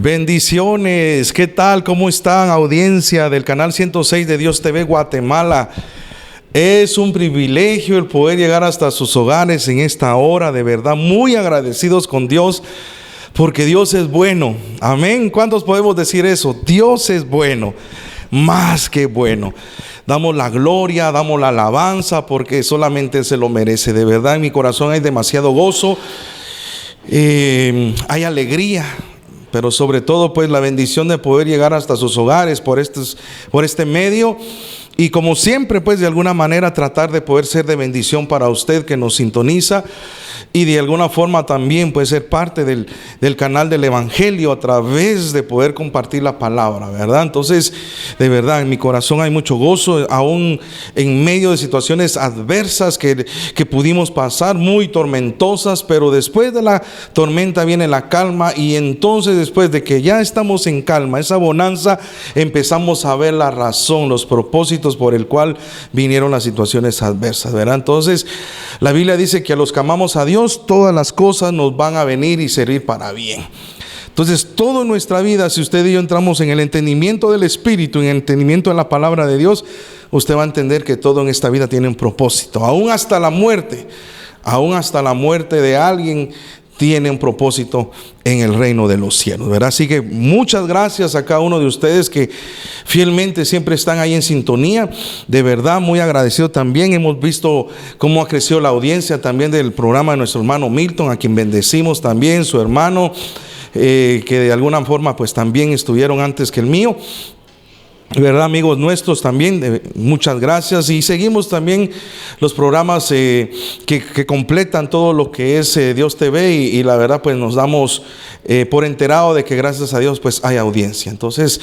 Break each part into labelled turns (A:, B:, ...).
A: Bendiciones, ¿qué tal? ¿Cómo están, audiencia del canal 106 de Dios TV Guatemala? Es un privilegio el poder llegar hasta sus hogares en esta hora, de verdad, muy agradecidos con Dios, porque Dios es bueno. Amén. ¿Cuántos podemos decir eso? Dios es bueno, más que bueno. Damos la gloria, damos la alabanza, porque solamente se lo merece. De verdad, en mi corazón hay demasiado gozo, hay alegría, pero sobre todo pues la bendición de poder llegar hasta sus hogares por este medio. Y como siempre, pues de alguna manera tratar de poder ser de bendición para usted que nos sintoniza, y de alguna forma también puede ser parte del canal del Evangelio a través de poder compartir la palabra, ¿verdad? Entonces, de verdad, en mi corazón hay mucho gozo, aún en medio de situaciones adversas que pudimos pasar, muy tormentosas, pero después de la tormenta viene la calma, y entonces después de que ya estamos en calma, esa bonanza, empezamos a ver la razón, los propósitos por el cual vinieron las situaciones adversas, ¿verdad? Entonces, la Biblia dice que a los que amamos a Dios, todas las cosas nos van a venir y servir para bien. Entonces, todo en nuestra vida, si usted y yo entramos en el entendimiento del Espíritu, en el entendimiento de la palabra de Dios, usted va a entender que todo en esta vida tiene un propósito. Aún hasta la muerte de alguien tiene un propósito en el reino de los cielos, ¿verdad? Así que muchas gracias a cada uno de ustedes que fielmente siempre están ahí en sintonía. De verdad, muy agradecido también. Hemos visto cómo ha crecido la audiencia también del programa de nuestro hermano Milton, a quien bendecimos también, su hermano, que de alguna forma pues también estuvieron antes que el mío, ¿verdad? Amigos nuestros también, muchas gracias. Y seguimos también los programas que completan todo lo que es Dios TV, y la verdad pues nos damos por enterado de que gracias a Dios pues hay audiencia. Entonces,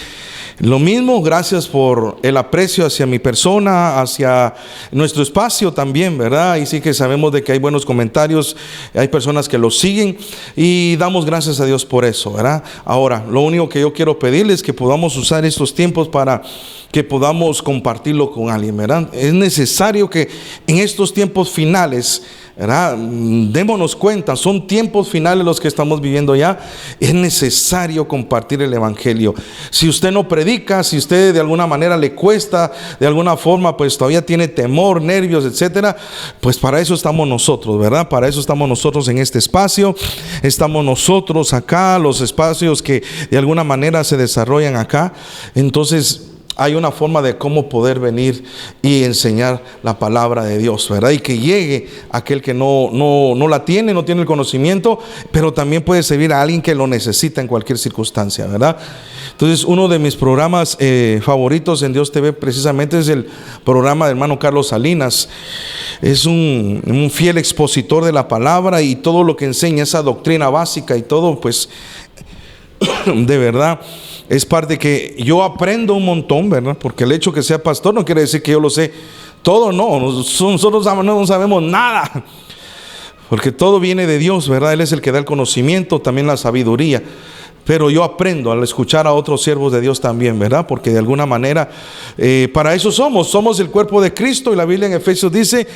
A: lo mismo, gracias por el aprecio hacia mi persona, hacia nuestro espacio también, ¿verdad? Y sí que sabemos de que hay buenos comentarios, hay personas que lo siguen, y damos gracias a Dios por eso, ¿verdad? Ahora, lo único que yo quiero pedirles es que podamos usar estos tiempos para que podamos compartirlo con alguien, ¿verdad? Es necesario que en estos tiempos finales, ¿verdad? Démonos cuenta, son tiempos finales los que estamos viviendo ya. Es necesario compartir el Evangelio. Si usted no predica, si usted de alguna manera le cuesta, de alguna forma pues todavía tiene temor, nervios, etcétera, pues para eso estamos nosotros, ¿verdad? Para eso estamos nosotros en este espacio. Estamos nosotros acá, los espacios que de alguna manera se desarrollan acá. Entonces, hay una forma de cómo poder venir y enseñar la palabra de Dios, ¿verdad? Y que llegue aquel que no la tiene, no tiene el conocimiento, pero también puede servir a alguien que lo necesita en cualquier circunstancia, ¿verdad? Entonces, uno de mis programas favoritos en Dios TV precisamente es el programa del hermano Carlos Salinas. Es un fiel expositor de la palabra, y todo lo que enseña, esa doctrina básica y todo, pues de verdad es parte que yo aprendo un montón, ¿verdad? Porque el hecho que sea pastor no quiere decir que yo lo sé todo, no. Nosotros no sabemos nada, porque todo viene de Dios, ¿verdad? Él es el que da el conocimiento, también la sabiduría. Pero yo aprendo al escuchar a otros siervos de Dios también, ¿verdad? Porque de alguna manera para eso somos el cuerpo de Cristo. Y la Biblia en Efesios dice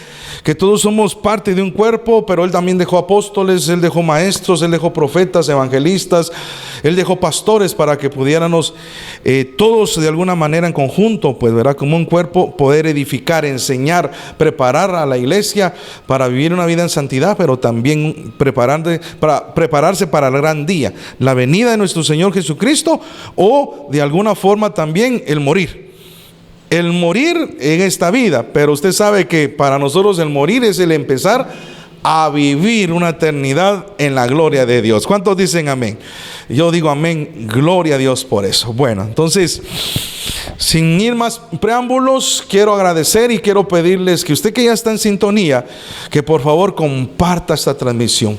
A: que todos somos parte de un cuerpo, pero Él también dejó apóstoles, Él dejó maestros, Él dejó profetas, evangelistas, Él dejó pastores, para que pudiéramos todos de alguna manera en conjunto, pues, ¿verdad? Como un cuerpo, poder edificar, enseñar, preparar a la iglesia para vivir una vida en santidad, pero también prepararse para el gran día, la venida de nuestro Señor Jesucristo, o de alguna forma también el morir en esta vida. Pero usted sabe que para nosotros el morir es el empezar a vivir una eternidad en la gloria de Dios. ¿Cuántos dicen amén? Yo digo amén, gloria a Dios por eso. Bueno, entonces, sin ir más preámbulos, quiero agradecer y quiero pedirles que usted que ya está en sintonía, que por favor comparta esta transmisión,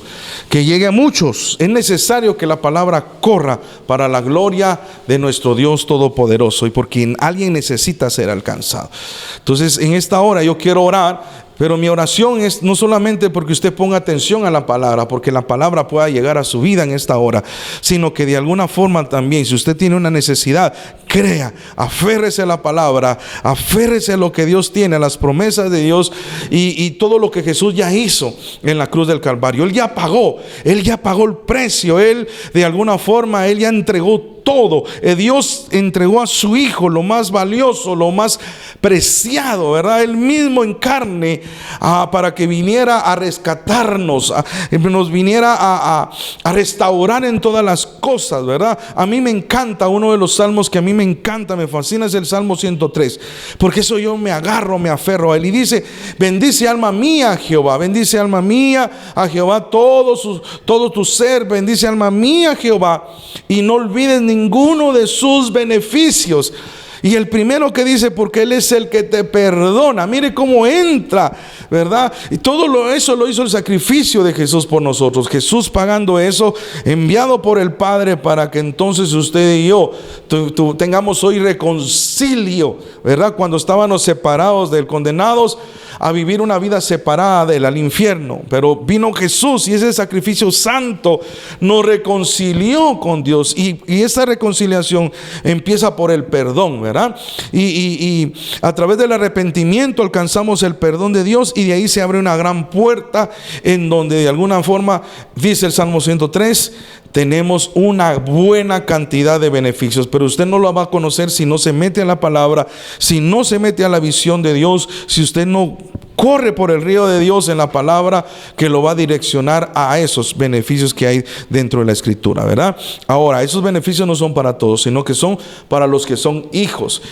A: que llegue a muchos. Es necesario que la palabra corra para la gloria de nuestro Dios Todopoderoso, y por quien alguien necesita ser alcanzado. Entonces, en esta hora yo quiero orar Pero mi oración es no solamente porque usted ponga atención a la palabra, porque la palabra pueda llegar a su vida en esta hora, sino que de alguna forma también, si usted tiene una necesidad, crea, aférrese a la palabra, aférrese a lo que Dios tiene, a las promesas de Dios y todo lo que Jesús ya hizo en la cruz del Calvario. Él ya pagó el precio. Él de alguna forma, Él ya entregó todo. Dios entregó a su Hijo, lo más valioso, lo más preciado, ¿verdad? Él mismo en carne, para que viniera a rescatarnos, nos viniera a restaurar en todas las cosas, ¿verdad? A mí me encanta, uno de los salmos que a mí me encanta, me fascina, es el Salmo 103, porque eso yo me agarro, me aferro a él, y dice: bendice alma mía a Jehová, bendice alma mía a Jehová, todo tu ser, bendice alma mía a Jehová, y no olvides ninguno de sus beneficios. Y el primero que dice: porque Él es el que te perdona. Mire cómo entra, ¿verdad? Y todo eso lo hizo el sacrificio de Jesús por nosotros. Jesús pagando eso, enviado por el Padre, para que entonces usted y yo tengamos hoy reconcilio, ¿verdad? Cuando estábamos separados del condenados a vivir una vida separada del al infierno, pero vino Jesús y ese sacrificio santo nos reconcilió con Dios, y esa reconciliación empieza por el perdón, ¿verdad? Y a través del arrepentimiento alcanzamos el perdón de Dios, y de ahí se abre una gran puerta en donde de alguna forma, dice el Salmo 103, tenemos una buena cantidad de beneficios, pero usted no lo va a conocer si no se mete a la palabra, si no se mete a la visión de Dios, si usted no corre por el río de Dios en la palabra, que lo va a direccionar a esos beneficios que hay dentro de la Escritura, ¿verdad? Ahora, esos beneficios no son para todos, sino que son para los que son hijos.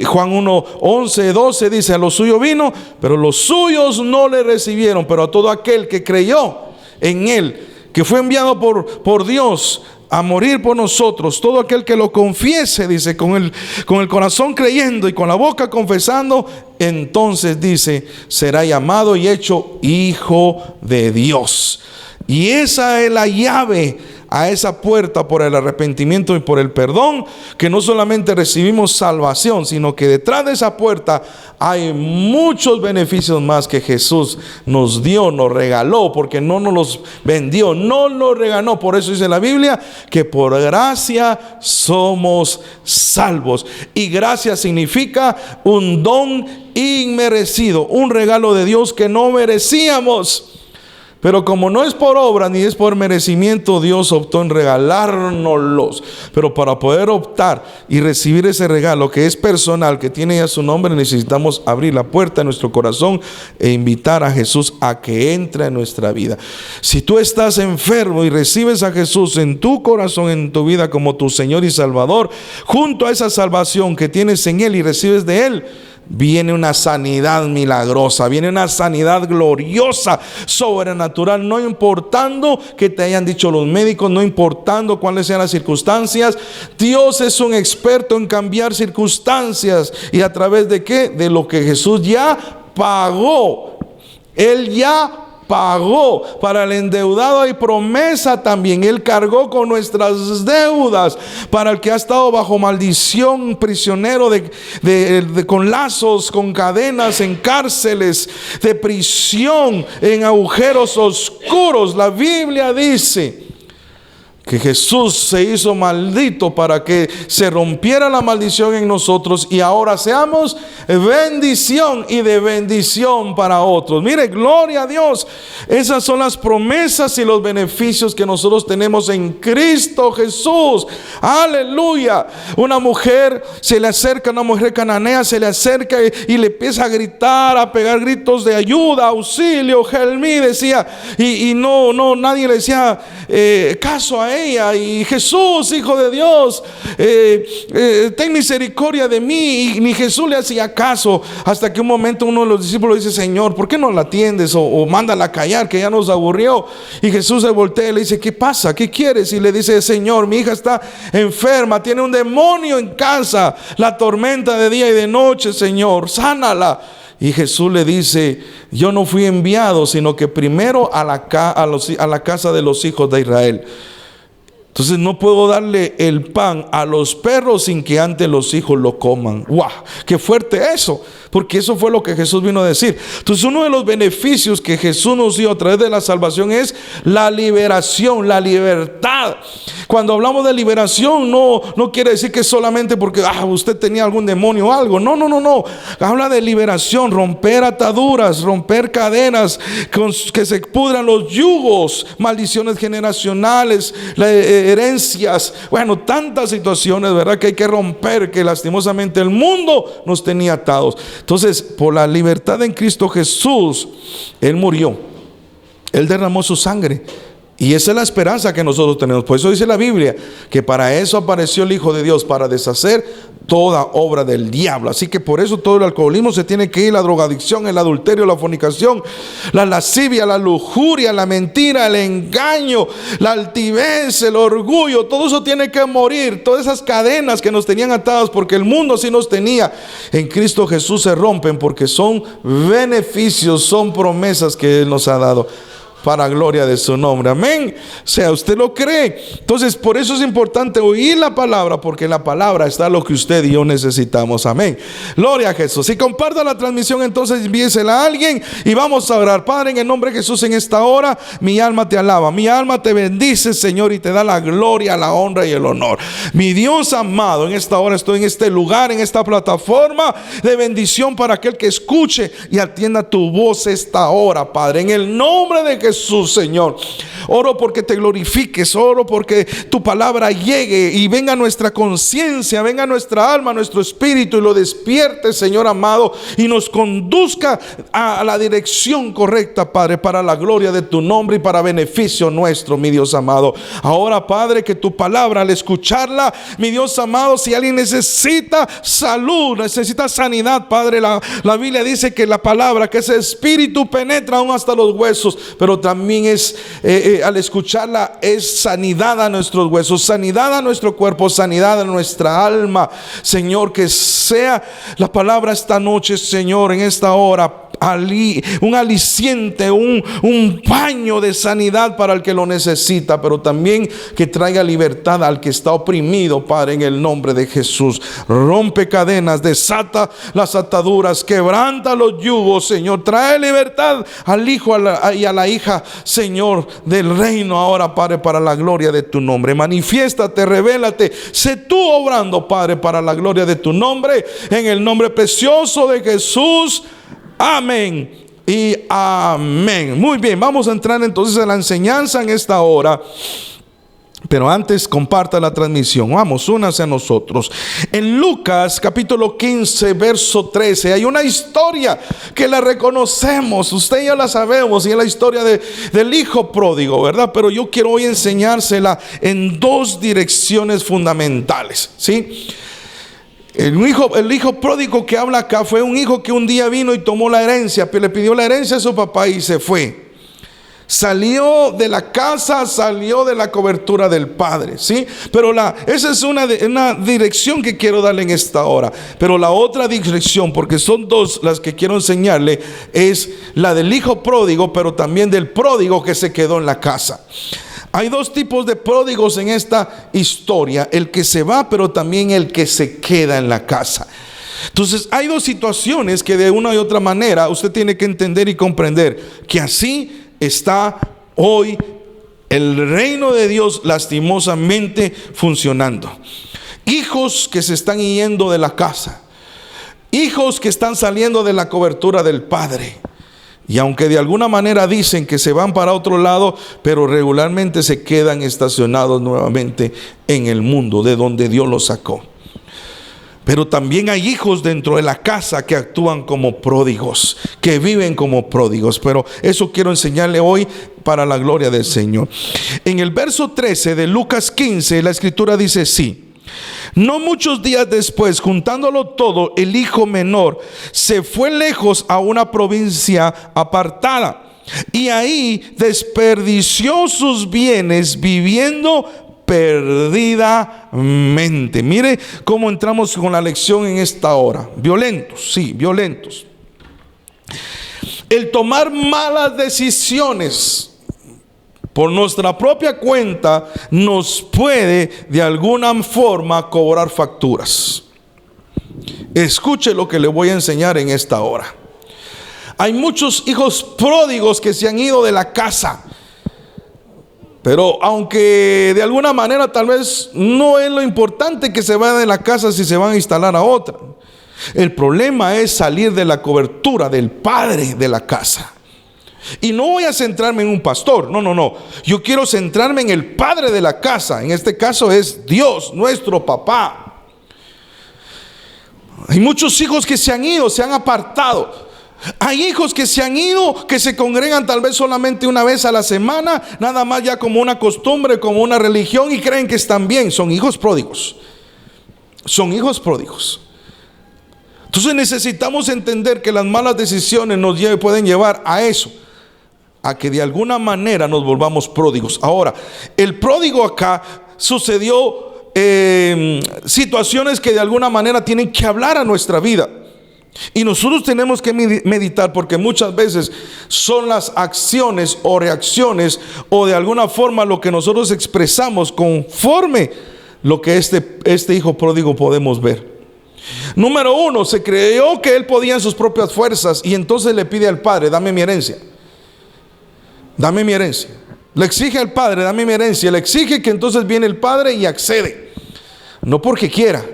A: Juan 1, 11, 12 dice: a los suyos vino, pero los suyos no le recibieron, pero a todo aquel que creyó en Él, que fue enviado por Dios a morir por nosotros, todo aquel que lo confiese, dice, con el corazón creyendo y con la boca confesando, entonces dice, será llamado y hecho hijo de Dios. Y esa es la llave a esa puerta, por el arrepentimiento y por el perdón, que no solamente recibimos salvación, sino que detrás de esa puerta hay muchos beneficios más que Jesús nos dio, nos regaló, porque no nos los vendió, no los regaló. Por eso dice la Biblia que por gracia somos salvos, y gracia significa un don inmerecido, un regalo de Dios que no merecíamos. Pero como no es por obra ni es por merecimiento, Dios optó en regalárnoslos. Pero para poder optar y recibir ese regalo que es personal, que tiene ya su nombre, necesitamos abrir la puerta de nuestro corazón e invitar a Jesús a que entre en nuestra vida. Si tú estás enfermo y recibes a Jesús en tu corazón, en tu vida, como tu Señor y Salvador, junto a esa salvación que tienes en Él y recibes de Él, viene una sanidad milagrosa, viene una sanidad gloriosa, sobrenatural, no importando que te hayan dicho los médicos, no importando cuáles sean las circunstancias. Dios es un experto en cambiar circunstancias. ¿Y a través de qué? De lo que Jesús ya pagó. Él ya pagó. Para el endeudado hay promesa también. Él cargó con nuestras deudas. Para el que ha estado bajo maldición, prisionero con lazos, con cadenas, en cárceles de prisión, en agujeros oscuros, la Biblia dice que Jesús se hizo maldito para que se rompiera la maldición en nosotros y ahora seamos bendición y de bendición para otros. Mire, gloria a Dios. Esas son las promesas y los beneficios que nosotros tenemos en Cristo Jesús. Aleluya. Una mujer se le acerca, una mujer cananea se le acerca y le empieza a gritar, a pegar gritos de ayuda, auxilio, help me, decía, y no, nadie le decía caso a ella. Y Jesús, Hijo de Dios, ten misericordia de mí. Y ni Jesús le hacía caso, hasta que un momento uno de los discípulos dice: Señor, ¿por qué no la atiendes? O mándala a callar, que ya nos aburrió. Y Jesús se voltea y le dice: ¿qué pasa? ¿Qué quieres? Y le dice: Señor, mi hija está enferma, tiene un demonio en casa, la tormenta de día y de noche, Señor, sánala. Y Jesús le dice: yo no fui enviado, sino que primero a la casa de los hijos de Israel. Entonces no puedo darle el pan a los perros sin que antes los hijos lo coman. ¡Wow! ¡Qué fuerte eso! Porque eso fue lo que Jesús vino a decir. Entonces uno de los beneficios que Jesús nos dio a través de la salvación es la liberación, la libertad. Cuando hablamos de liberación no quiere decir que solamente porque usted tenía algún demonio o algo. No. Habla de liberación, romper ataduras, romper cadenas, que se pudran los yugos, maldiciones generacionales, herencias. Bueno, tantas situaciones, ¿verdad?, que hay que romper, que lastimosamente el mundo nos tenía atados. Entonces, por la libertad en Cristo Jesús, Él murió, Él derramó su sangre. Y esa es la esperanza que nosotros tenemos. Por eso dice la Biblia que para eso apareció el Hijo de Dios, para deshacer toda obra del diablo. Así que por eso todo el alcoholismo se tiene que ir, la drogadicción, el adulterio, la fornicación, la lascivia, la lujuria, la mentira, el engaño, la altivez, el orgullo. Todo eso tiene que morir. Todas esas cadenas que nos tenían atados, porque el mundo así nos tenía, en Cristo Jesús se rompen, porque son beneficios, son promesas que Él nos ha dado, para gloria de su nombre. Amén. O sea, usted lo cree. Entonces, por eso es importante oír la palabra, porque en la palabra está lo que usted y yo necesitamos. Amén. Gloria a Jesús. Y comparta la transmisión, entonces envíesela a alguien y vamos a orar. Padre, en el nombre de Jesús, en esta hora, mi alma te alaba, mi alma te bendice, Señor, y te da la gloria, la honra y el honor. Mi Dios amado, en esta hora estoy en este lugar, en esta plataforma de bendición para aquel que escuche y atienda tu voz esta hora, Padre. En el nombre de Jesús, Señor, oro porque te glorifiques, oro porque tu palabra llegue y venga a nuestra conciencia, venga a nuestra alma, a nuestro espíritu, y lo despierte, Señor amado, y nos conduzca a la dirección correcta, Padre, para la gloria de tu nombre y para beneficio nuestro, mi Dios amado. Ahora, Padre, que tu palabra, al escucharla, mi Dios amado, si alguien necesita salud, necesita sanidad, Padre, la Biblia dice que la palabra, que ese espíritu penetra aún hasta los huesos, pero también es al escucharla es sanidad a nuestros huesos, sanidad a nuestro cuerpo, sanidad a nuestra alma. Señor, que sea la palabra esta noche, Señor, en esta hora, un aliciente, un paño de sanidad para el que lo necesita, pero también que traiga libertad al que está oprimido, Padre, en el nombre de Jesús. Rompe cadenas, desata las ataduras, quebranta los yugos, Señor. Trae libertad al hijo y a la hija, Señor, del reino ahora, Padre, para la gloria de tu nombre. Manifiéstate, revélate, sé tú obrando, Padre, para la gloria de tu nombre, en el nombre precioso de Jesús. Amén y amén. Muy bien, vamos a entrar entonces a la enseñanza en esta hora. Pero antes, comparta la transmisión. Vamos, únase a nosotros. En Lucas capítulo 15 verso 13 hay una historia que la reconocemos, usted y yo la sabemos, y es la historia del hijo pródigo, ¿verdad? Pero yo quiero hoy enseñársela en dos direcciones fundamentales, ¿sí? El hijo pródigo que habla acá fue un hijo que un día vino y tomó la herencia, le pidió la herencia a su papá y se fue. Salió de la casa, salió de la cobertura del padre, ¿sí? Pero esa es una dirección que quiero darle en esta hora. Pero la otra dirección, porque son dos las que quiero enseñarle, es la del hijo pródigo, pero también del pródigo que se quedó en la casa. Hay dos tipos de pródigos en esta historia: el que se va, pero también el que se queda en la casa. Entonces hay dos situaciones que de una y otra manera usted tiene que entender y comprender que así está hoy el reino de Dios lastimosamente funcionando. Hijos que se están yendo de la casa, hijos que están saliendo de la cobertura del padre. Y aunque de alguna manera dicen que se van para otro lado, pero regularmente se quedan estacionados nuevamente en el mundo de donde Dios los sacó. Pero también hay hijos dentro de la casa que actúan como pródigos, que viven como pródigos. Pero eso quiero enseñarle hoy para la gloria del Señor. En el verso 13 de Lucas 15, la escritura dice así: no muchos días después, juntándolo todo, el hijo menor se fue lejos a una provincia apartada, y ahí desperdició sus bienes viviendo perdidamente. Mire cómo entramos con la lección en esta hora. Violentos, sí, violentos. El tomar malas decisiones por nuestra propia cuenta nos puede de alguna forma cobrar facturas. Escuche lo que le voy a enseñar en esta hora. Hay muchos hijos pródigos que se han ido de la casa, pero aunque de alguna manera tal vez no es lo importante que se vayan de la casa si se van a instalar a otra. El problema es salir de la cobertura del padre de la casa. Y no voy a centrarme en un pastor, no. Yo quiero centrarme en el padre de la casa. En este caso es Dios, nuestro papá. Hay muchos hijos que se han ido, se han apartado. Hay hijos que se han ido, que se congregan tal vez solamente una vez a la semana, nada más ya como una costumbre, como una religión, y creen que están bien. Son hijos pródigos. Son hijos pródigos. Entonces necesitamos entender que las malas decisiones nos pueden llevar a eso, a que de alguna manera nos volvamos pródigos. Ahora, el pródigo acá sucedió situaciones que de alguna manera tienen que hablar a nuestra vida. Y nosotros tenemos que meditar, porque muchas veces son las acciones o reacciones o de alguna forma lo que nosotros expresamos conforme lo que este hijo pródigo podemos ver. Número uno, se creyó que él podía en sus propias fuerzas y entonces le pide al padre: dame mi herencia. Dame mi herencia. Le exige al padre: dame mi herencia. Le exige que entonces viene el padre y accede. No porque quiera,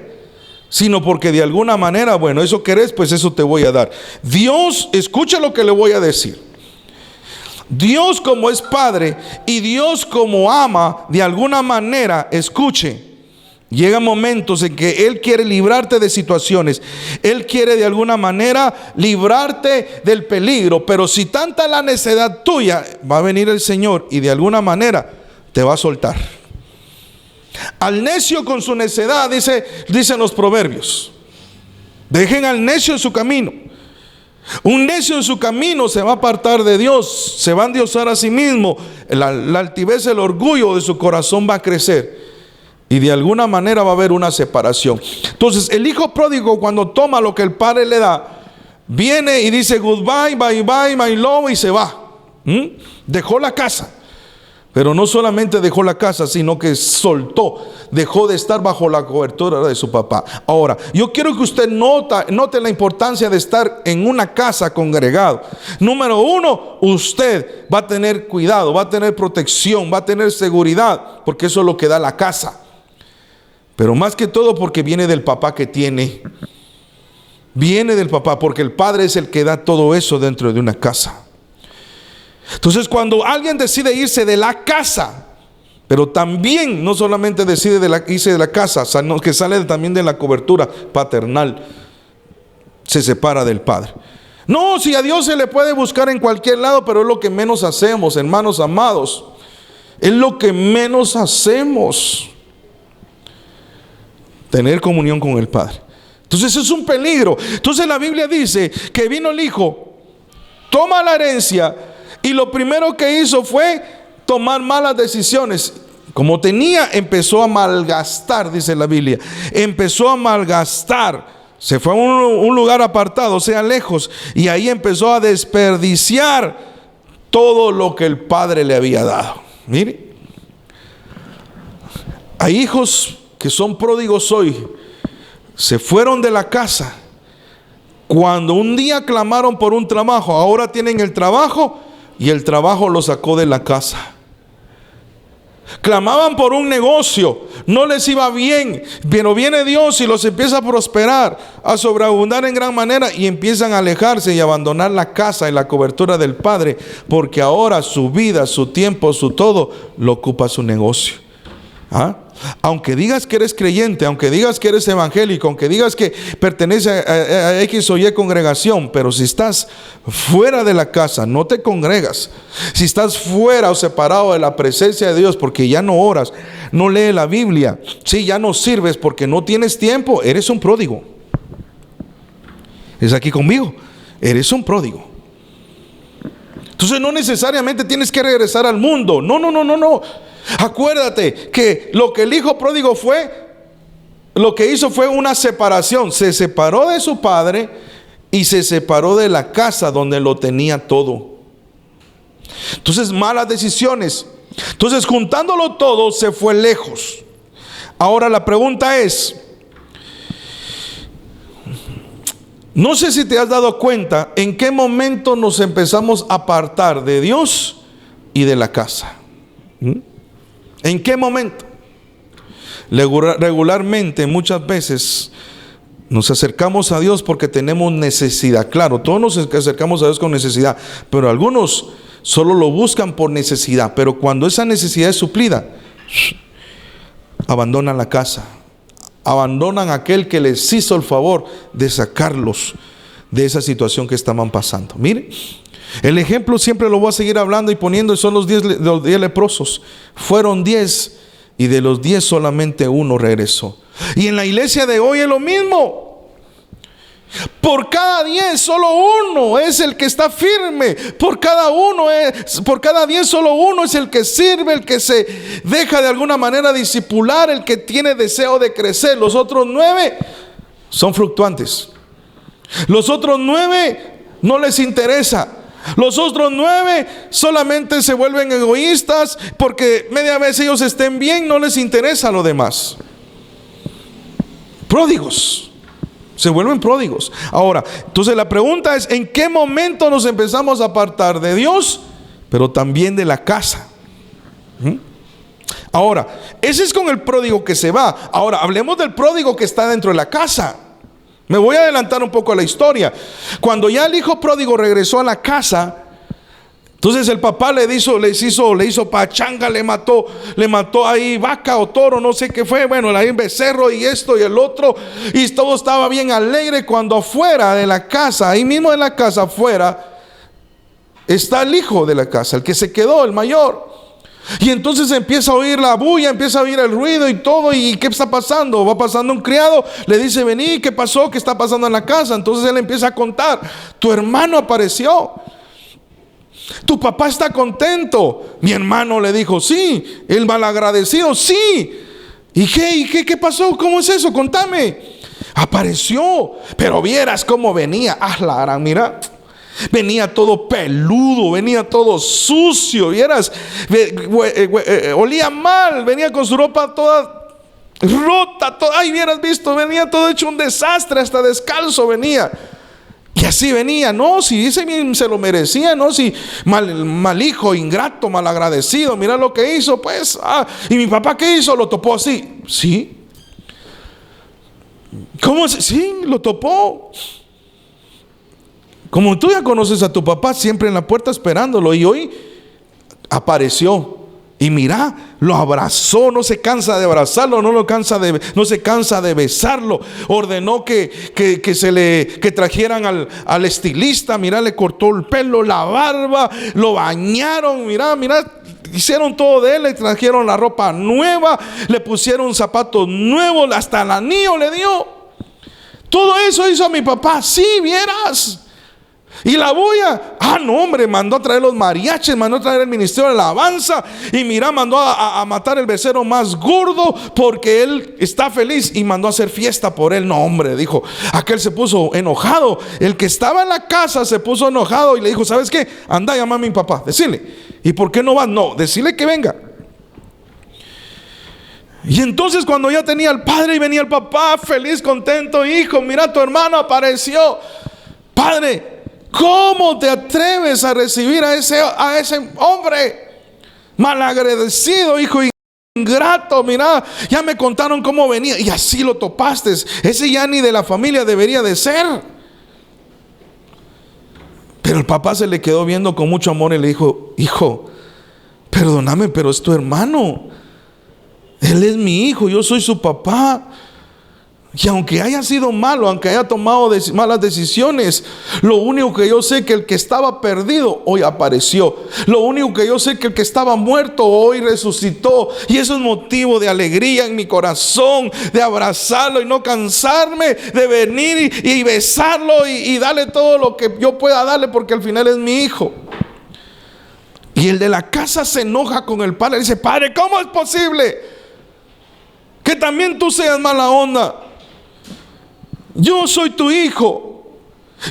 A: sino porque de alguna manera, bueno, eso querés, pues eso te voy a dar. Dios, escucha lo que le voy a decir. Dios, como es padre y Dios como ama, de alguna manera, escuche, llega momentos en que Él quiere librarte de situaciones. Él quiere de alguna manera librarte del peligro. Pero si tanta la necedad tuya, va a venir el Señor y de alguna manera te va a soltar. Al necio con su necedad, dicen los proverbios. Dejen al necio en su camino. Un necio en su camino se va a apartar de Dios, se va a endiosar a sí mismo. La altivez, el orgullo de su corazón va a crecer. Y de alguna manera va a haber una separación. Entonces el hijo pródigo, cuando toma lo que el padre le da, viene y dice goodbye, bye bye, my love, y se va. Dejó la casa. Pero no solamente dejó la casa, sino que soltó, dejó de estar bajo la cobertura de su papá. Ahora, yo quiero que usted note la importancia de estar en una casa congregado. Número uno, usted va a tener cuidado, va a tener protección, va a tener seguridad, porque eso es lo que da la casa. Pero más que todo porque viene del papá que tiene. Viene del papá, porque el padre es el que da todo eso dentro de una casa. Entonces, cuando alguien decide irse de la casa, pero también no solamente decide irse de la casa, sino que sale también de la cobertura paternal, se separa del padre. No, si a Dios se le puede buscar en cualquier lado, pero es lo que menos hacemos, hermanos amados. Es lo que menos hacemos, tener comunión con el Padre. Entonces es un peligro. Entonces la Biblia dice que vino el hijo, toma la herencia, y lo primero que hizo fue tomar malas decisiones. Como tenía, empezó a malgastar, dice la Biblia. Empezó a malgastar. Se fue a un lugar apartado, o sea, lejos. Y ahí empezó a desperdiciar todo lo que el padre le había dado. Mire, hay hijos que son pródigos hoy. Se fueron de la casa. Cuando un día clamaron por un trabajo, ahora tienen el trabajo. Y el trabajo lo sacó de la casa. Clamaban por un negocio, no les iba bien, pero viene Dios y los empieza a prosperar, a sobreabundar en gran manera, y empiezan a alejarse y abandonar la casa y la cobertura del Padre, porque ahora su vida, su tiempo, su todo lo ocupa su negocio. Aunque digas que eres creyente, aunque digas que eres evangélico, aunque digas que pertenece a X o Y congregación, pero si estás fuera de la casa, no te congregas. Si estás fuera o separado de la presencia de Dios porque ya no oras, no lees la Biblia, si ya no sirves porque no tienes tiempo, eres un pródigo. ¿Es aquí conmigo? Eres un pródigo. Entonces no necesariamente tienes que regresar al mundo. No. Acuérdate que lo que el hijo pródigo lo que hizo fue una separación. Se separó de su padre y se separó de la casa donde lo tenía todo. Entonces, malas decisiones. Entonces, juntándolo todo, se fue lejos. Ahora la pregunta es, no sé si te has dado cuenta en qué momento nos empezamos a apartar de Dios y de la casa. ¿En qué momento? Regularmente, muchas veces nos acercamos a Dios porque tenemos necesidad. Claro, todos nos acercamos a Dios con necesidad, pero algunos solo lo buscan por necesidad. Pero cuando esa necesidad es suplida, abandonan la casa, abandonan a aquel que les hizo el favor de sacarlos de esa situación que estaban pasando. Mire, el ejemplo siempre lo voy a seguir hablando y poniendo, son los 10 leprosos. Fueron 10 y de los 10 solamente uno regresó. Y en la iglesia de hoy es lo mismo. Por cada 10 solo uno es el que está firme. Por cada 10 solo uno es el que sirve, el que se deja de alguna manera discipular, el que tiene deseo de crecer. Los otros 9 son fluctuantes. Los otros 9 no les interesa. Los otros 9 solamente se vuelven egoístas porque media vez ellos estén bien, no les interesa lo demás. Pródigos. Se vuelven pródigos. Ahora, entonces la pregunta es, ¿en qué momento nos empezamos a apartar de Dios, pero también de la casa? Ahora, ese es con el pródigo que se va. Ahora, hablemos del pródigo que está dentro de la casa. Me voy a adelantar un poco a la historia. Cuando ya el hijo pródigo regresó a la casa, entonces el papá le hizo pachanga, le mató ahí vaca o toro, no sé qué fue, bueno, ahí becerro y esto y el otro, y todo estaba bien alegre. Cuando afuera de la casa, ahí mismo en la casa afuera, está el hijo de la casa, el que se quedó, el mayor. Y entonces empieza a oír la bulla, empieza a oír el ruido y todo. ¿Y qué está pasando? Va pasando un criado, le dice: vení, ¿qué pasó? ¿Qué está pasando en la casa? Entonces él empieza a contar: tu hermano apareció, tu papá está contento. Mi hermano le dijo: sí. El malagradecido: sí. ¿Y qué pasó? ¿Cómo es eso? Contame. Apareció, pero vieras cómo venía. Mira, venía todo peludo, venía todo sucio, vieras, olía mal, venía con su ropa toda rota, ay, vieras visto, venía todo hecho un desastre, hasta descalzo venía. Y así venía, no, si dice bien se lo merecía, no, si mal hijo, ingrato, malagradecido, mira lo que hizo, pues, y mi papá ¿qué hizo? Lo topó así, sí. ¿Cómo es? Sí, lo topó. Como tú ya conoces a tu papá, siempre en la puerta esperándolo, y hoy apareció. Y mira, lo abrazó, no se cansa de abrazarlo, no se cansa de besarlo. Ordenó que trajeran al estilista, mira, le cortó el pelo, la barba, lo bañaron, mira, hicieron todo de él, le trajeron la ropa nueva, le pusieron zapatos nuevos, hasta el anillo le dio. Todo eso hizo a mi papá, sí, vieras. Y la bulla, no hombre, mandó a traer los mariachis, mandó a traer el ministerio de alabanza, y mira, mandó a matar el becerro más gordo porque él está feliz, y mandó a hacer fiesta por él. No hombre, dijo, aquel se puso enojado, el que estaba en la casa se puso enojado y le dijo: ¿sabes qué? Anda a llamar a mi papá, decirle. ¿Y por qué no vas? No, decirle que venga. Y entonces cuando ya tenía el padre y venía el papá feliz, contento: hijo, mira, tu hermano apareció. Padre, ¿cómo te atreves a recibir a ese hombre malagradecido, hijo ingrato? Mira, ya me contaron cómo venía y así lo topaste. Ese ya ni de la familia debería de ser. Pero el papá se le quedó viendo con mucho amor y le dijo: hijo, perdóname, pero es tu hermano. Él es mi hijo, yo soy su papá. Y aunque haya sido malo, aunque haya tomado malas decisiones, lo único que yo sé que el que estaba perdido hoy apareció. Lo único que yo sé que el que estaba muerto hoy resucitó. Y eso es motivo de alegría en mi corazón, de abrazarlo y no cansarme de venir y besarlo y darle todo lo que yo pueda darle, porque al final es mi hijo. Y el de la casa se enoja con el padre y dice: padre, ¿cómo es posible que también tú seas mala onda? Yo soy tu hijo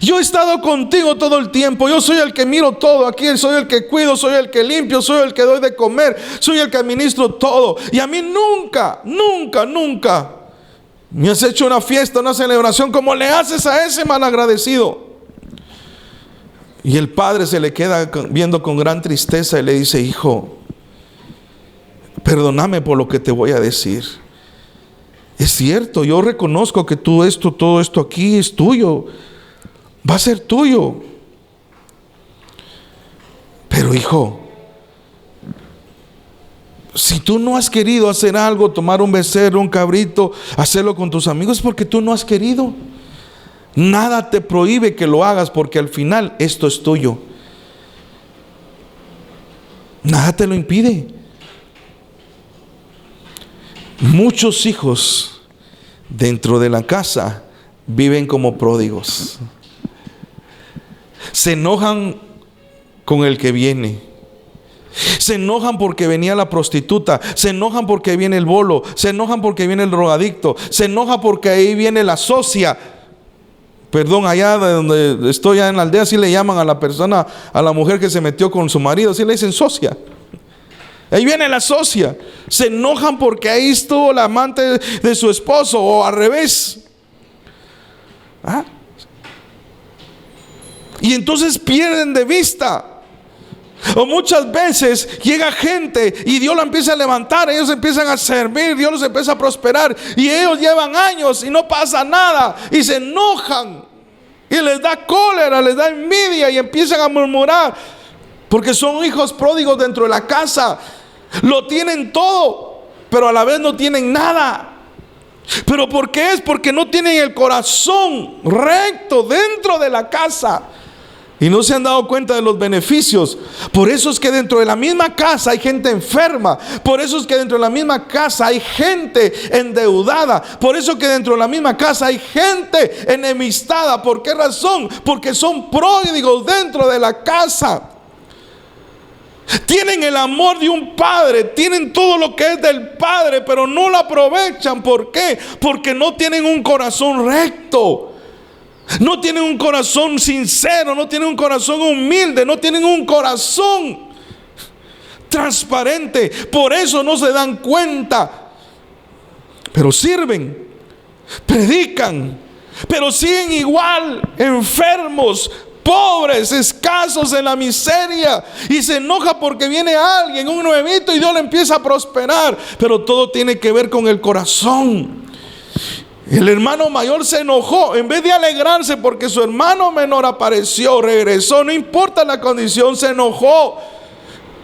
A: Yo he estado contigo todo el tiempo. Yo soy el que miro todo aquí. Soy el que cuido, soy el que limpio, soy el que doy de comer, soy el que administro todo. Y a mí nunca me has hecho una fiesta, una celebración como le haces a ese malagradecido. Y el padre se le queda viendo con gran tristeza y le dice: hijo, perdóname por lo que te voy a decir. Es cierto, yo reconozco que todo esto aquí es tuyo. Va a ser tuyo. Pero hijo, si tú no has querido hacer algo, tomar un becerro, un cabrito, hacerlo con tus amigos, es porque tú no has querido. Nada te prohíbe que lo hagas, porque al final esto es tuyo. Nada te lo impide. Muchos hijos dentro de la casa viven como pródigos. Se enojan con el que viene. Se enojan porque venía la prostituta. Se enojan porque viene el bolo. Se enojan porque viene el drogadicto. Se enoja porque ahí viene la socia. Perdón, allá de donde estoy, allá en la aldea, así le llaman a la persona, a la mujer que se metió con su marido, así le dicen socia. Ahí viene la socia. Se enojan porque ahí estuvo la amante de su esposo, o al revés. ¿Ah? Y entonces pierden de vista. O muchas veces llega gente y Dios la empieza a levantar, ellos empiezan a servir, Dios los empieza a prosperar, y ellos llevan años y no pasa nada, y se enojan y les da cólera, les da envidia, y empiezan a murmurar porque son hijos pródigos dentro de la casa. Lo tienen todo, pero a la vez no tienen nada. ¿Pero por qué es? Porque no tienen el corazón recto dentro de la casa. Y no se han dado cuenta de los beneficios. Por eso es que dentro de la misma casa hay gente enferma. Por eso es que dentro de la misma casa hay gente endeudada. Por eso que dentro de la misma casa hay gente enemistada. ¿Por qué razón? Porque son pródigos dentro de la casa. Tienen el amor de un padre, tienen todo lo que es del padre, pero no lo aprovechan. ¿Por qué? Porque no tienen un corazón recto. No tienen un corazón sincero, no tienen un corazón humilde, no tienen un corazón transparente. Por eso no se dan cuenta. Pero sirven, predican, pero siguen igual enfermos, pobres, escasos en la miseria. Y se enoja porque viene alguien, un nuevito, y Dios le empieza a prosperar. Pero todo tiene que ver con el corazón. El hermano mayor se enojó, en vez de alegrarse porque su hermano menor apareció, regresó, no importa la condición, se enojó.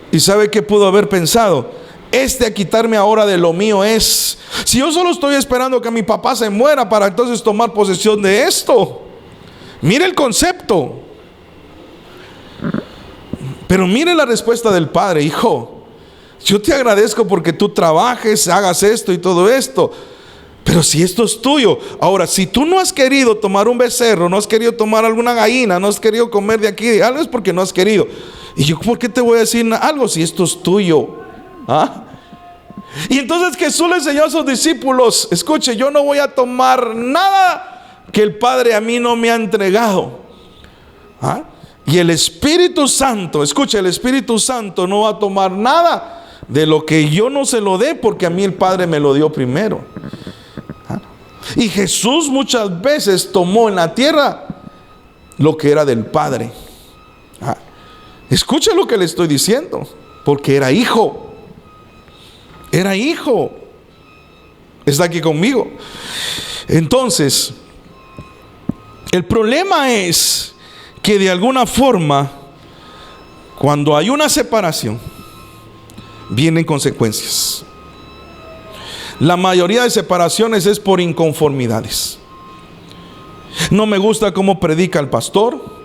A: ¿Y sabe qué pudo haber pensado? A quitarme ahora de lo mío es. Si yo solo estoy esperando que mi papá se muera para entonces tomar posesión de esto. Mire el concepto. Pero mire la respuesta del padre: hijo, yo te agradezco porque tú trabajes, hagas esto y todo esto. Pero si esto es tuyo, ahora si tú no has querido tomar un becerro, no has querido tomar alguna gallina, no has querido comer de aquí de algo, es porque no has querido. Y yo, ¿por qué te voy a decir algo si esto es tuyo? ¿Ah? Y entonces Jesús le enseñó a sus discípulos: escuche, yo no voy a tomar nada que el Padre a mí no me ha entregado. ¿Ah? Y el Espíritu Santo, escuche, el Espíritu Santo no va a tomar nada de lo que yo no se lo dé, porque a mí el Padre me lo dio primero. Y Jesús muchas veces tomó en la tierra lo que era del Padre. Escuche lo que le estoy diciendo, porque era hijo. Era hijo. Está aquí conmigo. Entonces, el problema es que de alguna forma, cuando hay una separación, vienen consecuencias. La mayoría de separaciones es por inconformidades. No me gusta cómo predica el pastor.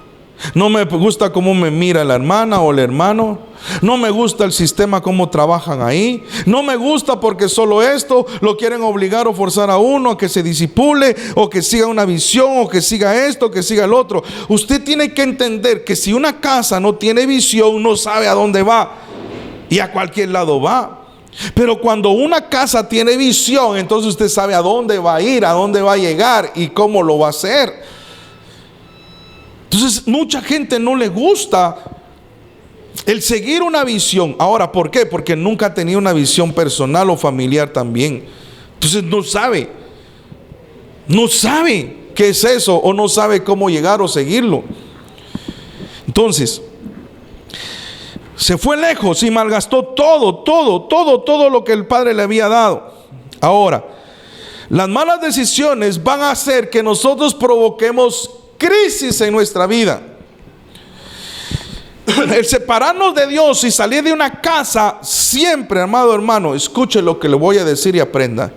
A: No me gusta cómo me mira la hermana o el hermano. No me gusta el sistema, cómo trabajan ahí. No me gusta porque solo esto lo quieren obligar o forzar a uno a que se disipule, o que siga una visión, o que siga esto, o que siga el otro. Usted tiene que entender que si una casa no tiene visión, no sabe a dónde va, y a cualquier lado va. Pero cuando una casa tiene visión, entonces usted sabe a dónde va a ir, a dónde va a llegar y cómo lo va a hacer. Entonces mucha gente no le gusta el seguir una visión. Ahora, ¿por qué? Porque nunca ha tenido una visión personal o familiar también. Entonces no sabe qué es eso, o no sabe cómo llegar o seguirlo. Entonces se fue lejos y malgastó todo lo que el Padre le había dado. Ahora, las malas decisiones van a hacer que nosotros provoquemos crisis en nuestra vida. El separarnos de Dios y salir de una casa, siempre, amado hermano, escuche lo que le voy a decir y aprenda.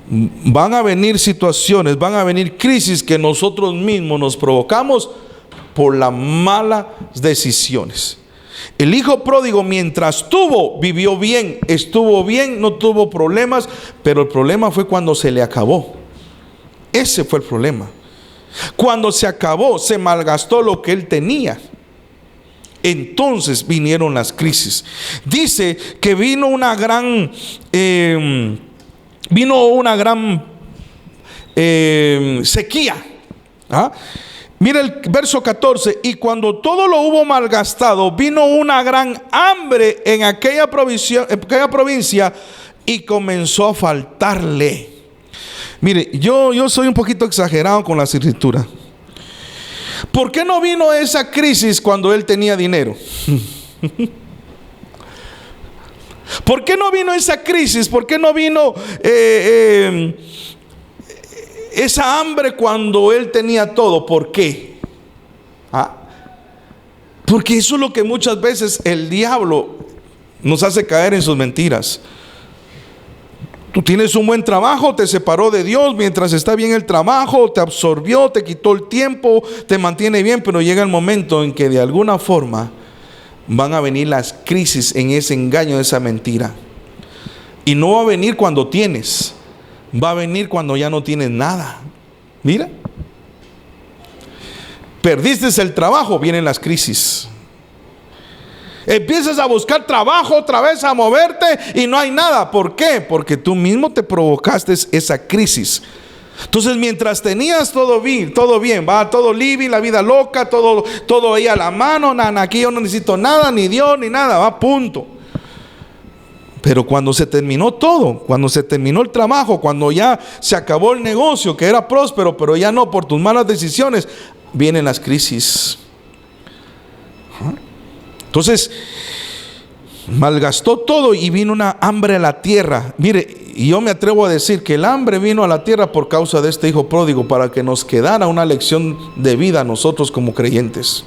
A: Van a venir situaciones, van a venir crisis que nosotros mismos nos provocamos por las malas decisiones. El hijo pródigo, mientras vivió bien, estuvo bien, no tuvo problemas, pero el problema fue cuando se le acabó. Ese fue el problema. Cuando se acabó, se malgastó lo que él tenía. Entonces vinieron las crisis. Dice que vino una gran sequía. Mira el verso 14. Y cuando todo lo hubo malgastado, vino una gran hambre en aquella provincia y comenzó a faltarle. Mire, yo soy un poquito exagerado con las escrituras. ¿Por qué no vino esa crisis cuando él tenía dinero? ¿Por qué no vino esa crisis? ¿Por qué no vino esa hambre cuando él tenía todo? ¿Por qué? Porque eso es lo que muchas veces el diablo nos hace caer en sus mentiras. Tú tienes un buen trabajo, te separó de Dios mientras está bien el trabajo, te absorbió, te quitó el tiempo, te mantiene bien, pero llega el momento en que de alguna forma van a venir las crisis en ese engaño, en esa mentira. Y no va a venir cuando tienes, va a venir cuando ya no tienes nada. Mira, perdiste el trabajo, vienen las crisis. Empiezas a buscar trabajo otra vez, a moverte y no hay nada. ¿Por qué? Porque tú mismo te provocaste esa crisis. Entonces mientras tenías todo bien, va todo living, la vida loca, todo ahí a la mano, aquí yo no necesito nada, ni Dios, ni nada, va, punto. Pero cuando se terminó todo, cuando se terminó el trabajo, cuando ya se acabó el negocio que era próspero, pero ya no por tus malas decisiones, vienen las crisis. Entonces malgastó todo y vino una hambre a la tierra. Mire, y yo me atrevo a decir que el hambre vino a la tierra por causa de este hijo pródigo, para que nos quedara una lección de vida a nosotros como creyentes.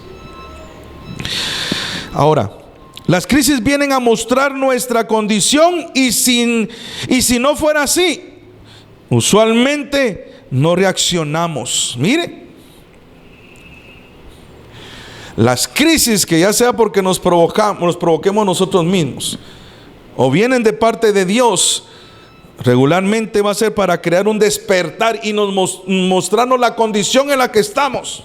A: Ahora, las crisis vienen a mostrar nuestra condición, y si no fuera así, usualmente no reaccionamos. Mire, las crisis, que ya sea porque nos provoquemos nosotros mismos o vienen de parte de Dios, regularmente va a ser para crear un despertar y mostrarnos la condición en la que estamos.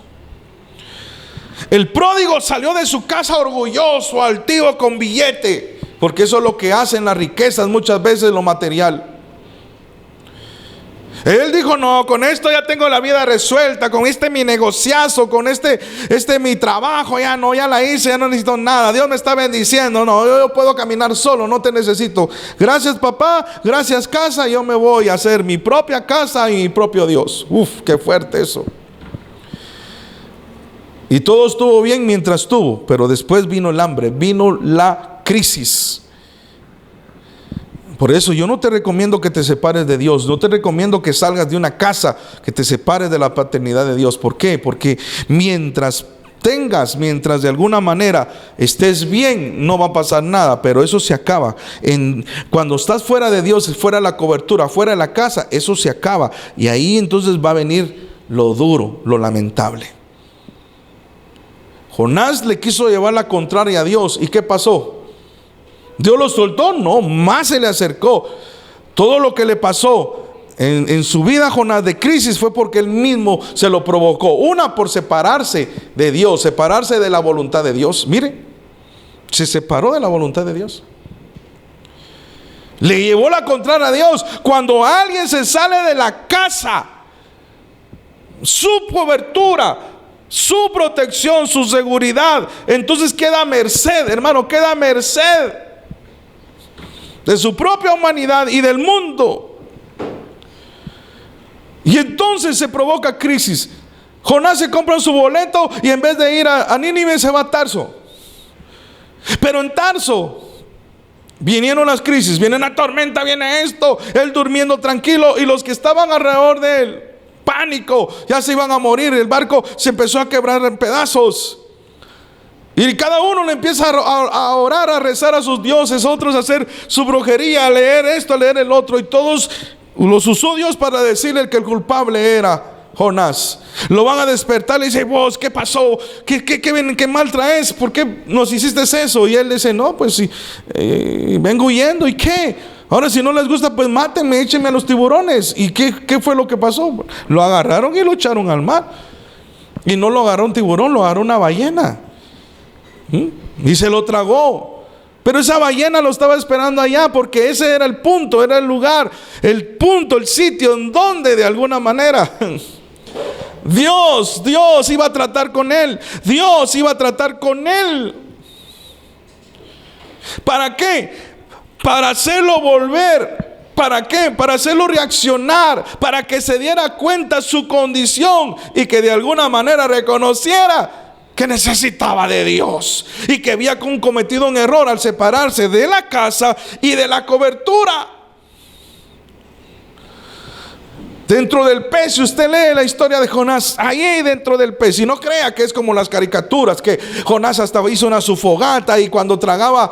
A: El pródigo salió de su casa orgulloso, altivo, con billete, porque eso es lo que hacen las riquezas muchas veces, lo material. Él dijo: no, con esto ya tengo la vida resuelta, con mi negociazo, con mi trabajo, ya la hice, ya no necesito nada, Dios me está bendiciendo, no, yo puedo caminar solo, no te necesito. Gracias papá, gracias casa, yo me voy a hacer mi propia casa y mi propio Dios. Uf, qué fuerte eso. Y todo estuvo bien mientras estuvo, pero después vino el hambre, vino la crisis. Por eso yo no te recomiendo que te separes de Dios, no te recomiendo que salgas de una casa, que te separes de la paternidad de Dios. ¿Por qué? Porque mientras de alguna manera estés bien, no va a pasar nada, pero eso se acaba. Cuando estás fuera de Dios, fuera de la cobertura, fuera de la casa, eso se acaba. Y ahí entonces va a venir lo duro, lo lamentable. Jonás le quiso llevar la contraria a Dios. ¿Y qué pasó? ¿Dios lo soltó? No, más se le acercó. Todo lo que le pasó en su vida, Jonás, de crisis, fue porque él mismo se lo provocó. Una, por separarse de Dios, separarse de la voluntad de Dios. Mire, se separó de la voluntad de Dios. Le llevó la contraria a Dios. Cuando alguien se sale de la casa, su cobertura, su protección, su seguridad. Entonces queda a merced, hermano, queda a merced de su propia humanidad y del mundo. Y entonces se provoca crisis. Jonás se compra su boleto y en vez de ir a Nínive se va a Tarso. Pero en Tarso vinieron las crisis, viene una tormenta, viene esto, él durmiendo tranquilo y los que estaban alrededor de él, pánico, ya se iban a morir, el barco se empezó a quebrar en pedazos. Y cada uno le empieza a orar, a rezar a sus dioses, otros a hacer su brujería, a leer esto, a leer el otro, y todos los usó Dios para decirle que el culpable era Jonás. Lo van a despertar, le dice: vos, ¿qué pasó? ¿Qué mal traes? ¿Por qué nos hiciste eso? Y él dice: no, pues sí, vengo huyendo. ¿Y qué? Ahora, si no les gusta, pues mátenme, échenme a los tiburones. ¿Y qué fue lo que pasó? Lo agarraron y lo echaron al mar. Y no lo agarró un tiburón, lo agarró una ballena. Y se lo tragó. Pero esa ballena lo estaba esperando allá, porque ese era el punto, era el lugar, el punto, el sitio en donde de alguna manera Dios iba a tratar con él. Dios iba a tratar con él. ¿Para qué? Para hacerlo volver. ¿Para qué? Para hacerlo reaccionar, para que se diera cuenta su condición y que de alguna manera reconociera que necesitaba de Dios y que había cometido un error al separarse de la casa y de la cobertura. Dentro del pez, si usted lee la historia de Jonás, ahí dentro del pez, y no crea que es como las caricaturas, que Jonás hasta hizo su fogata y cuando tragaba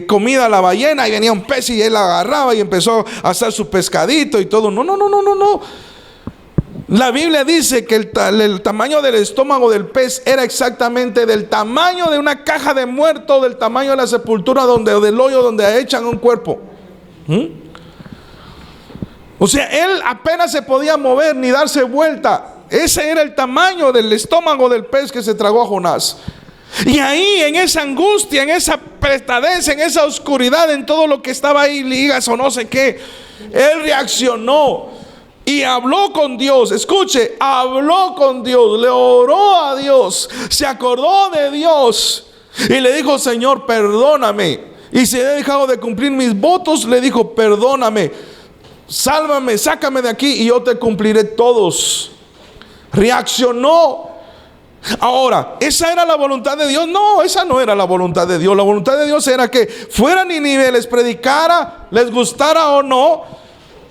A: comida a la ballena y venía un pez y él la agarraba y empezó a hacer su pescadito y todo. No. La Biblia dice que el tamaño del estómago del pez era exactamente del tamaño de una caja de muerto, del tamaño de la sepultura del hoyo donde echan un cuerpo. O sea, él apenas se podía mover ni darse vuelta. Ese era el tamaño del estómago del pez que se tragó a Jonás. Y ahí, en esa angustia, en esa pesadez, en esa oscuridad, en todo lo que estaba ahí, ligas o no sé qué, él reaccionó y habló con Dios. Escuche, habló con Dios, le oró a Dios, se acordó de Dios y le dijo: Señor, perdóname. Y si he dejado de cumplir mis votos, le dijo: perdóname. Sálvame, sácame de aquí y yo te cumpliré todos. Reaccionó. Ahora, ¿esa era la voluntad de Dios? No, esa no era la voluntad de Dios. La voluntad de Dios era que fuera Nínive, les predicara, les gustara o no,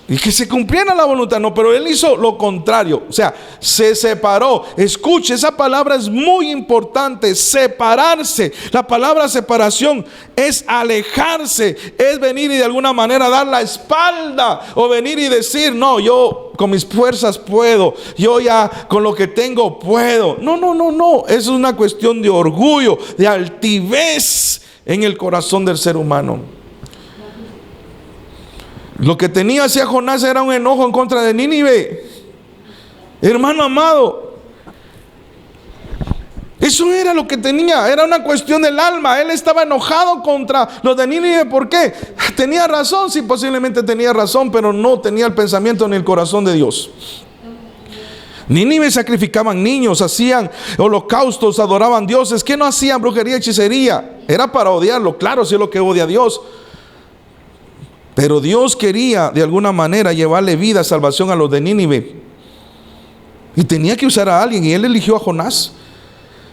A: y que se cumpliera la voluntad. No, pero él hizo lo contrario. O sea, se separó. Escuche, esa palabra es muy importante. Separarse. La palabra separación es alejarse. Es venir y de alguna manera dar la espalda. O venir y decir: no, yo con mis fuerzas puedo. Yo ya con lo que tengo puedo. No. Es una cuestión de orgullo, de altivez en el corazón del ser humano. Lo que tenía hacia Jonás era un enojo en contra de Nínive. Hermano amado, eso era lo que tenía. Era una cuestión del alma. Él estaba enojado contra los de Nínive. ¿Por qué? Tenía razón, sí, posiblemente tenía razón, pero no tenía el pensamiento ni el corazón de Dios. Nínive sacrificaban niños, hacían holocaustos, adoraban dioses. ¿Qué no hacían? Brujería, hechicería. Era para odiarlo, claro, si es lo que odia a Dios. Pero Dios quería de alguna manera llevarle vida, salvación a los de Nínive. Y tenía que usar a alguien, y él eligió a Jonás.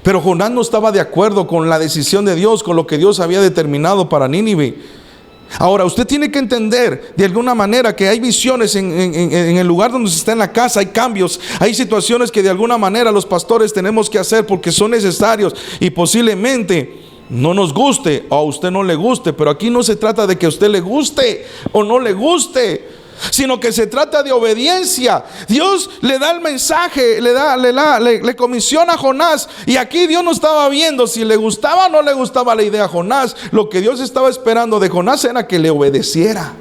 A: Pero Jonás no estaba de acuerdo con la decisión de Dios, con lo que Dios había determinado para Nínive. Ahora, usted tiene que entender de alguna manera que hay visiones en el lugar donde se está en la casa, hay cambios, hay situaciones que de alguna manera los pastores tenemos que hacer porque son necesarios y posiblemente no nos guste o a usted no le guste, pero aquí no se trata de que a usted le guste o no le guste, sino que se trata de obediencia. Dios le da el mensaje, le comisiona a Jonás, y aquí Dios no estaba viendo si le gustaba o no le gustaba la idea a Jonás. Lo que Dios estaba esperando de Jonás era que le obedeciera.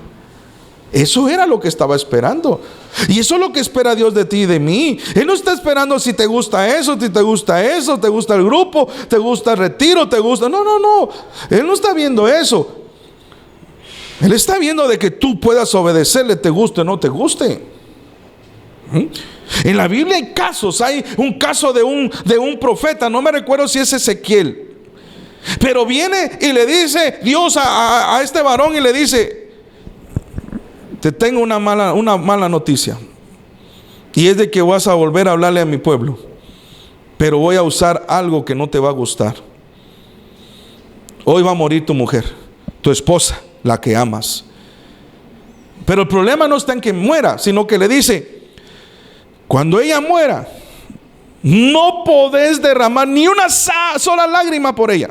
A: Eso era lo que estaba esperando. Y eso es lo que espera Dios de ti y de mí. Él no está esperando si te gusta eso, si te gusta eso, te gusta el grupo, te gusta el retiro, te gusta... No. Él no está viendo eso. Él está viendo de que tú puedas obedecerle, te guste o no te guste. En la Biblia hay casos. Hay un caso de un profeta, no me recuerdo si es Ezequiel, pero viene y le dice Dios a este varón y le dice: te tengo una mala noticia, y es de que vas a volver a hablarle a mi pueblo, pero voy a usar algo que no te va a gustar. Hoy va a morir tu mujer, tu esposa, la que amas. Pero el problema no está en que muera, sino que le dice: cuando ella muera, no podés derramar ni una sola lágrima por ella,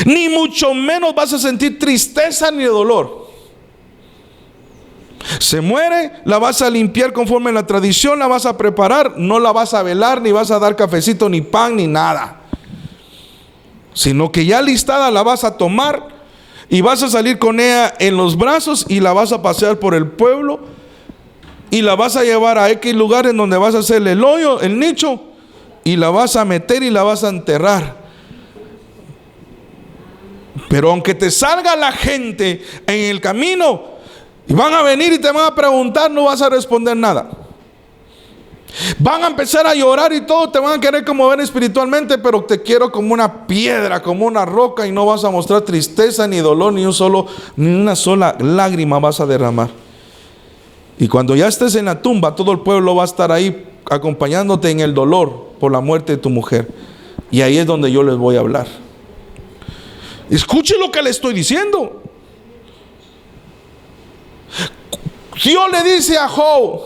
A: ni mucho menos vas a sentir tristeza ni dolor. Se muere, la vas a limpiar conforme a la tradición, la vas a preparar, no la vas a velar, ni vas a dar cafecito, ni pan, ni nada, sino que ya listada la vas a tomar y vas a salir con ella en los brazos y la vas a pasear por el pueblo y la vas a llevar a X lugares donde vas a hacerle el hoyo, el nicho, y la vas a meter y la vas a enterrar. Pero aunque te salga la gente en el camino y van a venir y te van a preguntar, no vas a responder nada. Van a empezar a llorar y todo, te van a querer como ver espiritualmente, pero te quiero como una piedra, como una roca, y no vas a mostrar tristeza ni dolor, ni una sola lágrima vas a derramar. Y cuando ya estés en la tumba, todo el pueblo va a estar ahí acompañándote en el dolor por la muerte de tu mujer. Y ahí es donde yo les voy a hablar. Escuche lo que le estoy diciendo. Dios le dice a Job: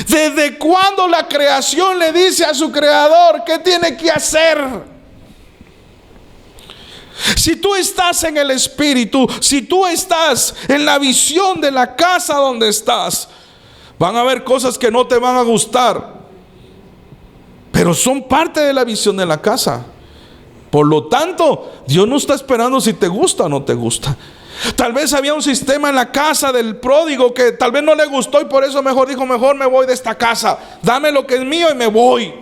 A: ¿desde cuándo la creación le dice a su creador qué tiene que hacer? Si tú estás en el espíritu, si tú estás en la visión de la casa donde estás, van a haber cosas que no te van a gustar, pero son parte de la visión de la casa. Por lo tanto, Dios no está esperando si te gusta o no te gusta. Tal vez había un sistema en la casa del pródigo que tal vez no le gustó, y por eso dijo: mejor me voy de esta casa, dame lo que es mío y me voy.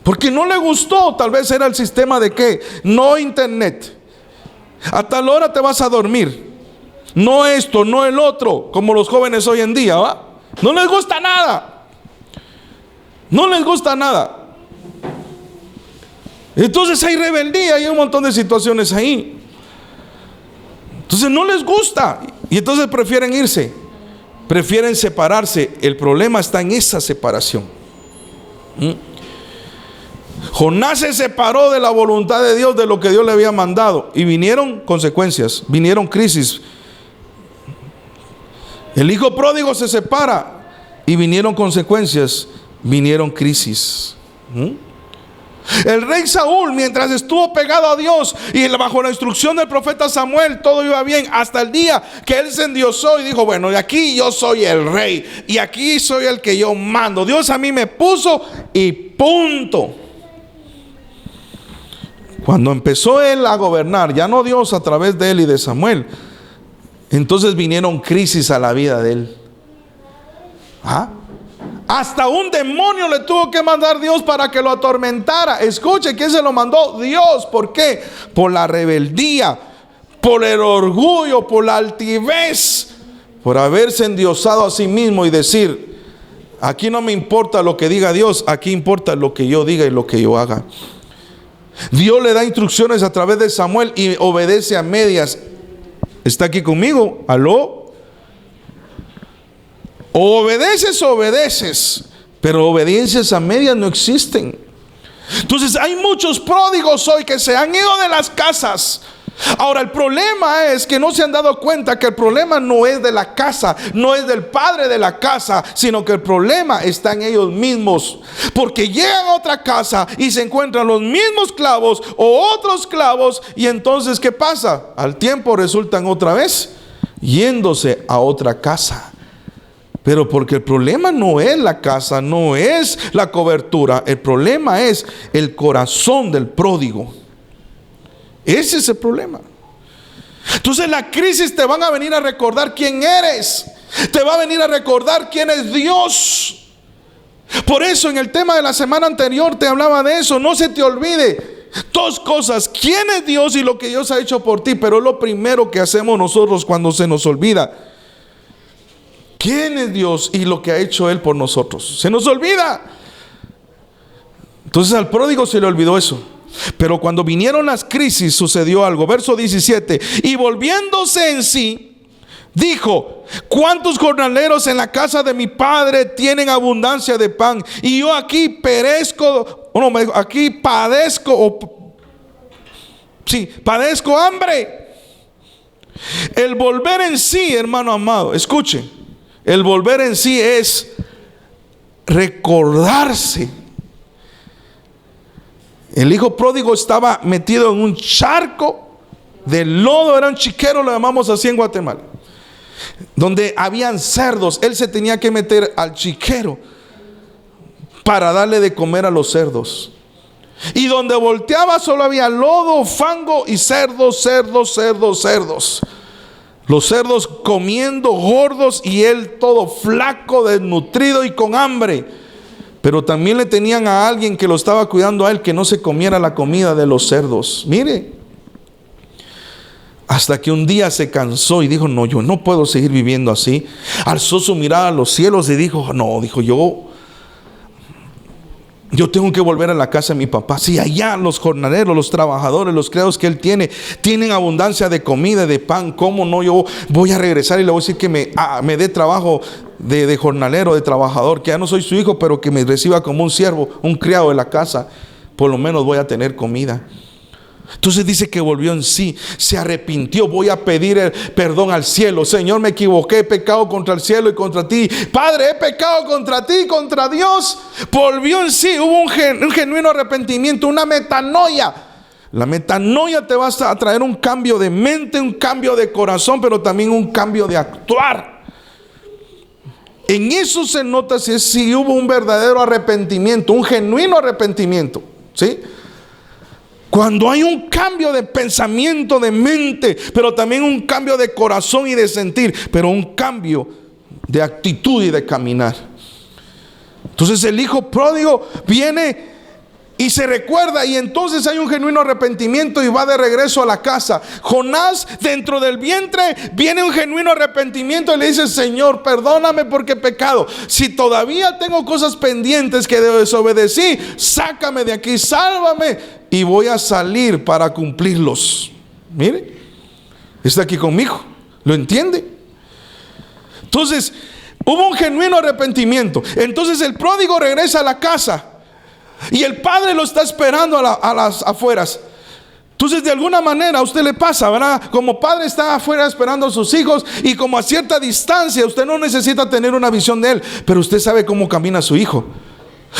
A: Porque no le gustó. Tal vez era el sistema de que no internet, a tal hora te vas a dormir, no esto, no el otro, como los jóvenes hoy en día, ¿va? No les gusta nada, no les gusta nada. Entonces hay rebeldía, hay un montón de situaciones ahí. Entonces no les gusta, y entonces prefieren irse, prefieren separarse. El problema está en esa separación. Jonás se separó de la voluntad de Dios, de lo que Dios le había mandado, y vinieron consecuencias, vinieron crisis. El hijo pródigo se separa y vinieron consecuencias, vinieron crisis. El rey Saúl, mientras estuvo pegado a Dios y bajo la instrucción del profeta Samuel, todo iba bien, hasta el día que él se endiosó y dijo: bueno, y aquí yo soy el rey, y aquí soy el que yo mando, Dios a mí me puso y punto. Cuando empezó él a gobernar, ya no Dios a través de él y de Samuel, entonces vinieron crisis a la vida de él. Hasta un demonio le tuvo que mandar Dios para que lo atormentara. Escuche, ¿quién se lo mandó? Dios. ¿Por qué? Por la rebeldía, por el orgullo, por la altivez, por haberse endiosado a sí mismo y decir: aquí no me importa lo que diga Dios, aquí importa lo que yo diga y lo que yo haga. Dios le da instrucciones a través de Samuel y obedece a medias. ¿Está aquí conmigo? ¿Aló? O obedeces, pero obediencias a medias no existen. Entonces hay muchos pródigos hoy que se han ido de las casas. Ahora el problema es que no se han dado cuenta que el problema no es de la casa, no es del padre de la casa, sino que el problema está en ellos mismos. Porque llegan a otra casa y se encuentran los mismos clavos o otros clavos, y entonces ¿qué pasa? Al tiempo resultan otra vez yéndose a otra casa. Pero porque el problema no es la casa, no es la cobertura, el problema es el corazón del pródigo. Ese es el problema. Entonces la crisis te van a venir a recordar quién eres, te va a venir a recordar quién es Dios. Por eso en el tema de la semana anterior te hablaba de eso. No se te olvide dos cosas: quién es Dios y lo que Dios ha hecho por ti. Pero es lo primero que hacemos nosotros cuando se nos olvida. quién es Dios y lo que ha hecho Él por nosotros. Se nos olvida. Entonces al pródigo se le olvidó eso. Pero cuando vinieron las crisis sucedió algo. Verso 17. Y volviéndose en sí, dijo: ¿cuántos jornaleros en la casa de mi padre tienen abundancia de pan? Y yo aquí perezco, aquí padezco, padezco hambre. El volver en sí, hermano amado, escuche, el volver en sí es recordarse. El hijo pródigo estaba metido en un charco de lodo, era un chiquero, lo llamamos así en Guatemala, donde habían cerdos. Él se tenía que meter al chiquero para darle de comer a los cerdos. Y donde volteaba solo había lodo, fango y cerdos, cerdos, cerdos, cerdos. Los cerdos comiendo gordos y él todo flaco, desnutrido y con hambre. Pero también le tenían a alguien que lo estaba cuidando a él, que no se comiera la comida de los cerdos. Mire, hasta que un día se cansó y dijo: no, yo no puedo seguir viviendo así. Alzó su mirada a los cielos y dijo: no, dijo, yo tengo que volver a la casa de mi papá. Si allá los jornaleros, los trabajadores, los criados que él tienen abundancia de comida, de pan, ¿cómo no? Yo voy a regresar y le voy a decir que me dé trabajo de jornalero, de trabajador, que ya no soy su hijo, pero que me reciba como un siervo, un criado de la casa. Por lo menos voy a tener comida. Entonces dice que volvió en sí, se arrepintió. Voy a pedir perdón al cielo. Señor, me equivoqué, he pecado contra el cielo y contra ti. Padre, he pecado contra ti, contra Dios. Volvió en sí, hubo un genuino arrepentimiento, una metanoia. La metanoia te va a traer un cambio de mente, un cambio de corazón, pero también un cambio de actuar. En eso se nota si hubo un verdadero arrepentimiento, un genuino arrepentimiento, ¿sí? Cuando hay un cambio de pensamiento, de mente, pero también un cambio de corazón y de sentir, pero un cambio de actitud y de caminar. Entonces el hijo pródigo viene y se recuerda, y entonces hay un genuino arrepentimiento y va de regreso a la casa. Jonás, dentro del vientre, viene un genuino arrepentimiento y le dice: Señor, perdóname porque he pecado. Si todavía tengo cosas pendientes que desobedecí, sácame de aquí, sálvame, y voy a salir para cumplirlos. Mire, está aquí conmigo, ¿lo entiende? Entonces hubo un genuino arrepentimiento. Entonces el pródigo regresa a la casa y el padre lo está esperando a las afueras. Entonces de alguna manera a usted le pasa, ¿verdad? Como padre está afuera esperando a sus hijos, y como a cierta distancia usted no necesita tener una visión de él, pero usted sabe cómo camina su hijo.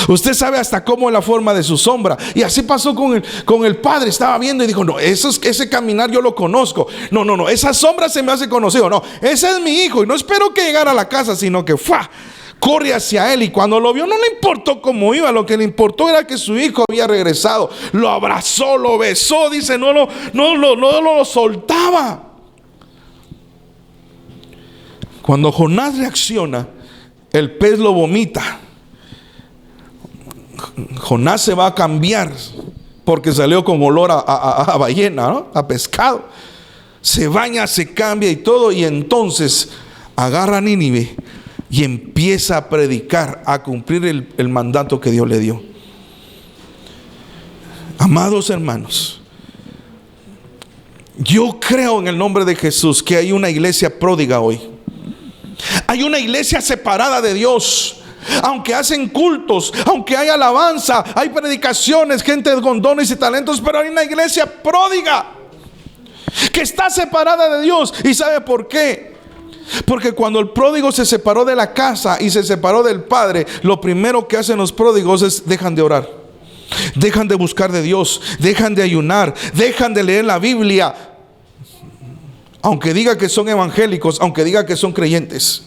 A: Usted sabe hasta cómo es la forma de su sombra. Y así pasó con el padre. Estaba viendo y dijo: no, ese caminar yo lo conozco. No, esa sombra se me hace conocido. No, ese es mi hijo. Y no espero que llegara a la casa, sino que corre hacia él. Y cuando lo vio, no le importó cómo iba. Lo que le importó era que su hijo había regresado. Lo abrazó, lo besó. Dice, no lo soltaba. Cuando Jonás reacciona, el pez lo vomita. Jonás se va a cambiar porque salió con olor a ballena, ¿no? A pescado. Se baña, se cambia y todo, y entonces agarra a Nínive y empieza a predicar, a cumplir el mandato que Dios le dio. Amados hermanos, yo creo en el nombre de Jesús que hay una iglesia pródiga hoy. Hay una iglesia separada de Dios. Aunque hacen cultos, aunque hay alabanza, hay predicaciones, gente con dones y talentos, pero hay una iglesia pródiga que está separada de Dios. ¿Y sabe por qué? Porque cuando el pródigo se separó de la casa y se separó del padre, lo primero que hacen los pródigos es dejan de orar, dejan de buscar de Dios, dejan de ayunar, dejan de leer la Biblia. Aunque diga que son evangélicos, aunque diga que son creyentes.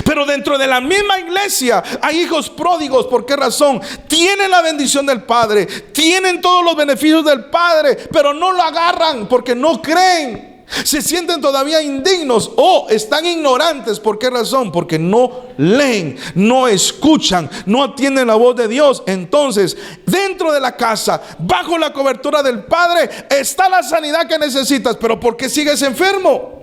A: Pero dentro de la misma iglesia hay hijos pródigos. ¿Por qué razón? Tienen la bendición del Padre, tienen todos los beneficios del Padre, pero no lo agarran porque no creen. Se sienten todavía indignos o están ignorantes. ¿Por qué razón? Porque no leen, no escuchan, no atienden la voz de Dios. Entonces, dentro de la casa, bajo la cobertura del Padre, está la sanidad que necesitas. Pero ¿por qué sigues enfermo?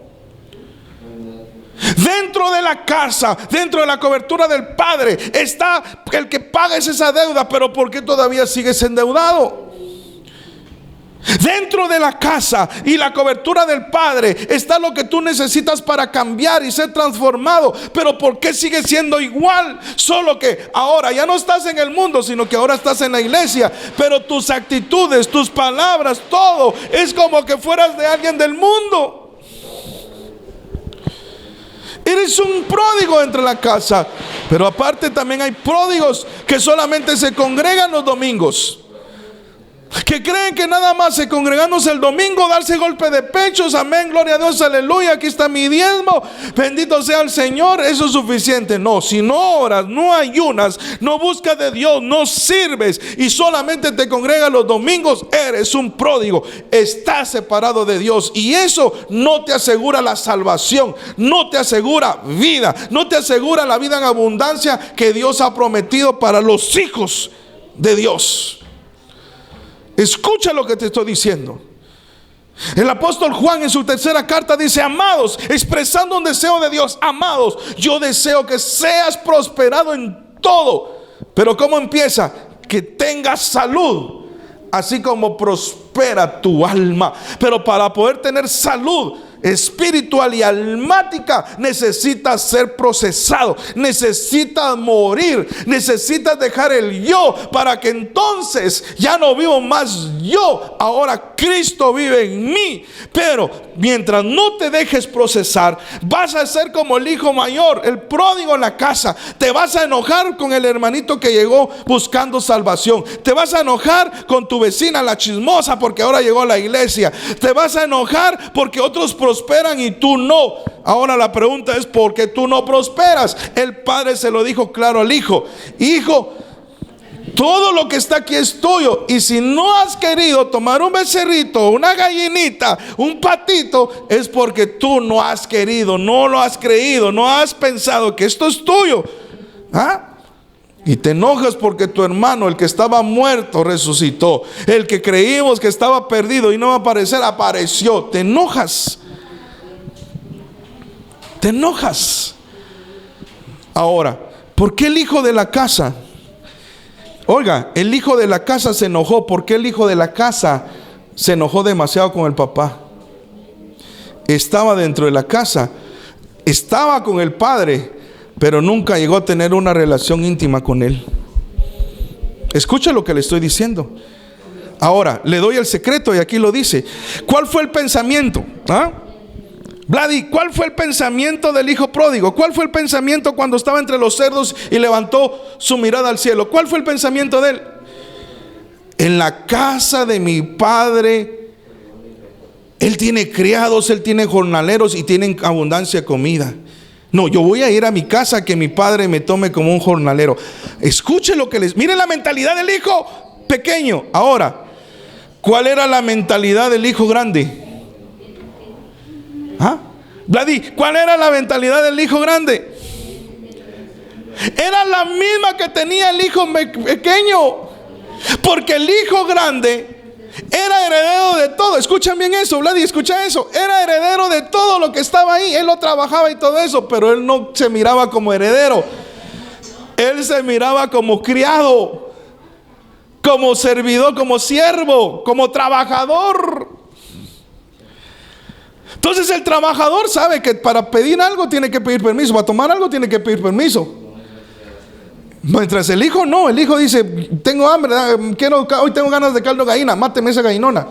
A: Dentro de la casa, dentro de la cobertura del Padre, está el que pagues esa deuda. Pero ¿por qué todavía sigues endeudado? Dentro de la casa y la cobertura del Padre está lo que tú necesitas para cambiar y ser transformado. Pero ¿por qué sigues siendo igual? Solo que ahora ya no estás en el mundo, sino que ahora estás en la iglesia. Pero tus actitudes, tus palabras, todo es como que fueras de alguien del mundo. Eres un pródigo entre la casa. Pero aparte también hay pródigos que solamente se congregan los domingos, que creen que nada más se congregándose el domingo, darse golpe de pechos, amén, gloria a Dios, aleluya, aquí está mi diezmo, bendito sea el Señor, eso es suficiente. No, si no oras, no ayunas, no buscas de Dios, no sirves y solamente te congregas los domingos, eres un pródigo, estás separado de Dios. Y eso no te asegura la salvación, no te asegura vida, no te asegura la vida en abundancia que Dios ha prometido para los hijos de Dios. Escucha lo que te estoy diciendo. El apóstol Juan en su tercera carta dice: amados, expresando un deseo de Dios, amados, yo deseo que seas prosperado en todo. Pero ¿cómo empieza? Que tengas salud, así como prospera tu alma. Pero para poder tener salud espiritual y almática, necesitas ser procesado, necesitas morir, necesitas dejar el yo, para que entonces ya no vivo más yo, ahora Cristo vive en mí. Pero mientras no te dejes procesar, vas a ser como el hijo mayor, el pródigo en la casa. Te vas a enojar con el hermanito que llegó buscando salvación, te vas a enojar con tu vecina la chismosa porque ahora llegó a la iglesia, te vas a enojar porque otros prosperan y tú no. Ahora la pregunta es: ¿por qué tú no prosperas? El padre se lo dijo claro al hijo: hijo, todo lo que está aquí es tuyo, y si no has querido tomar un becerrito, una gallinita, un patito, es porque tú no has querido, no lo has creído, no has pensado que esto es tuyo. Y te enojas porque tu hermano, el que estaba muerto, resucitó. El que creímos que estaba perdido y no va a aparecer, apareció. Te enojas. Te enojas. Ahora, ¿por qué el hijo de la casa? Oiga, el hijo de la casa se enojó. ¿Por qué el hijo de la casa se enojó demasiado con el papá? Estaba dentro de la casa, estaba con el padre, pero nunca llegó a tener una relación íntima con él. Escucha lo que le estoy diciendo. Ahora, le doy el secreto y aquí lo dice. ¿Cuál fue el pensamiento? Vladi, ¿cuál fue el pensamiento del hijo pródigo? ¿Cuál fue el pensamiento cuando estaba entre los cerdos y levantó su mirada al cielo? ¿Cuál fue el pensamiento de él? En la casa de mi padre, él tiene criados, él tiene jornaleros y tienen abundancia de comida. No, yo voy a ir a mi casa, que mi padre me tome como un jornalero. Escuche lo que les... Miren la mentalidad del hijo pequeño. Ahora, ¿cuál era la mentalidad del hijo grande? Vladi, ¿cuál era la mentalidad del hijo grande? Era la misma que tenía el hijo pequeño. Porque el hijo grande era heredero de todo. Escuchan bien eso, Vladi, escucha eso. Era heredero de todo lo que estaba ahí. Él lo trabajaba y todo eso, pero él no se miraba como heredero. Él se miraba como criado, como servidor, como siervo, como trabajador. Entonces el trabajador sabe que para pedir algo tiene que pedir permiso, para tomar algo tiene que pedir permiso. Mientras el hijo no, el hijo dice: tengo hambre, hoy tengo ganas de caldo de gallina, máteme esa gallinona.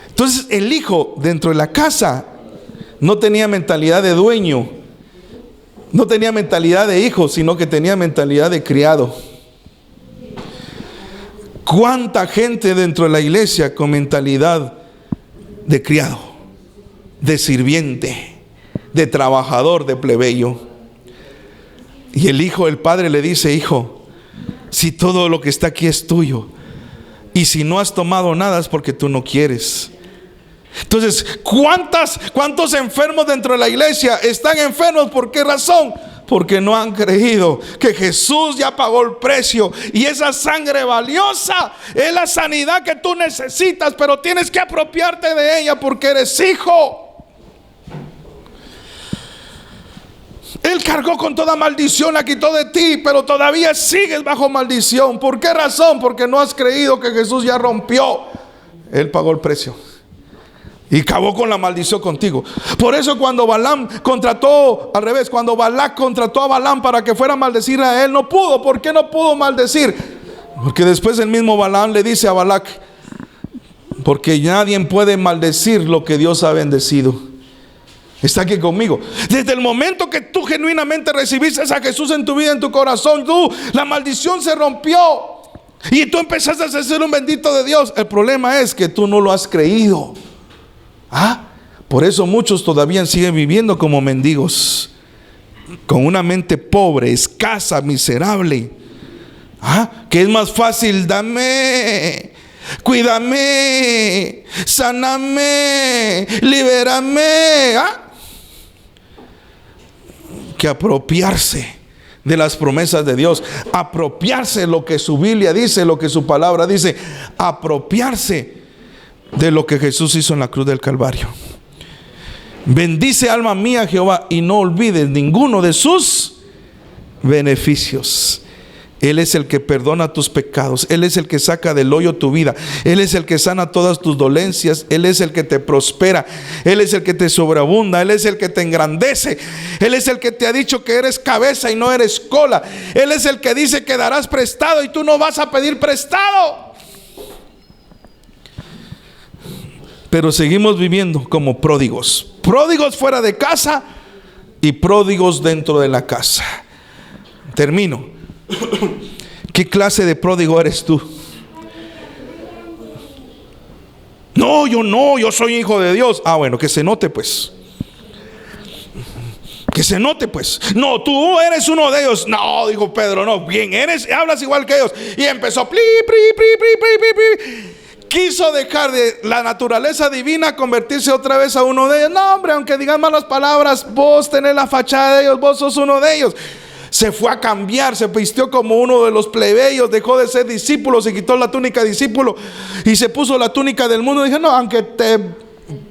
A: Entonces el hijo dentro de la casa no tenía mentalidad de dueño, no tenía mentalidad de hijo, sino que tenía mentalidad de criado. ¿Cuánta gente dentro de la iglesia con mentalidad de criado, de sirviente, de trabajador, de plebeyo? Y el hijo, el padre le dice: hijo, si todo lo que está aquí es tuyo, y si no has tomado nada es porque tú no quieres. Entonces, ¿cuántos enfermos dentro de la iglesia están enfermos? ¿Por qué razón? Porque no han creído que Jesús ya pagó el precio, y esa sangre valiosa es la sanidad que tú necesitas, pero tienes que apropiarte de ella porque eres hijo. Él cargó con toda maldición, la quitó de ti, pero todavía sigues bajo maldición. ¿Por qué razón? Porque no has creído que Jesús ya rompió. Él pagó el precio y acabó con la maldición contigo. Por eso cuando Balac contrató a Balaam para que fuera a maldecir a él, no pudo. ¿Por qué no pudo maldecir? Porque después el mismo Balaam le dice a Balac: porque nadie puede maldecir lo que Dios ha bendecido. Está aquí conmigo. Desde el momento que tú genuinamente recibiste a Jesús en tu vida, en tu corazón, la maldición se rompió y tú empezaste a ser un bendito de Dios. El problema es que tú no lo has creído. Por eso muchos todavía siguen viviendo como mendigos, con una mente pobre, escasa, miserable. Que es más fácil: dame, cuídame, sáname, libérame, que apropiarse de las promesas de Dios, apropiarse de lo que su Biblia dice, lo que su palabra dice, apropiarse de lo que Jesús hizo en la cruz del Calvario. Bendice, alma mía, Jehová, y no olvides ninguno de sus beneficios. Él es el que perdona tus pecados. Él es el que saca del hoyo tu vida. Él es el que sana todas tus dolencias. Él es el que te prospera. Él es el que te sobreabunda. Él es el que te engrandece. Él es el que te ha dicho que eres cabeza y no eres cola. Él es el que dice que darás prestado y tú no vas a pedir prestado. Pero seguimos viviendo como pródigos. Pródigos fuera de casa y pródigos dentro de la casa. Termino. ¿Qué clase de pródigo eres tú? No, yo soy hijo de Dios. Bueno, que se note pues. Que se note pues. No, tú eres uno de ellos. No, dijo Pedro, no, bien, hablas igual que ellos. Y empezó, quiso dejar de la naturaleza divina, convertirse otra vez a uno de ellos. No, hombre, aunque digan malas palabras, vos tenés la fachada de ellos, vos sos uno de ellos. Se fue a cambiar, se vistió como uno de los plebeyos, dejó de ser discípulo, se quitó la túnica de discípulo y se puso la túnica del mundo. Dije: no, aunque te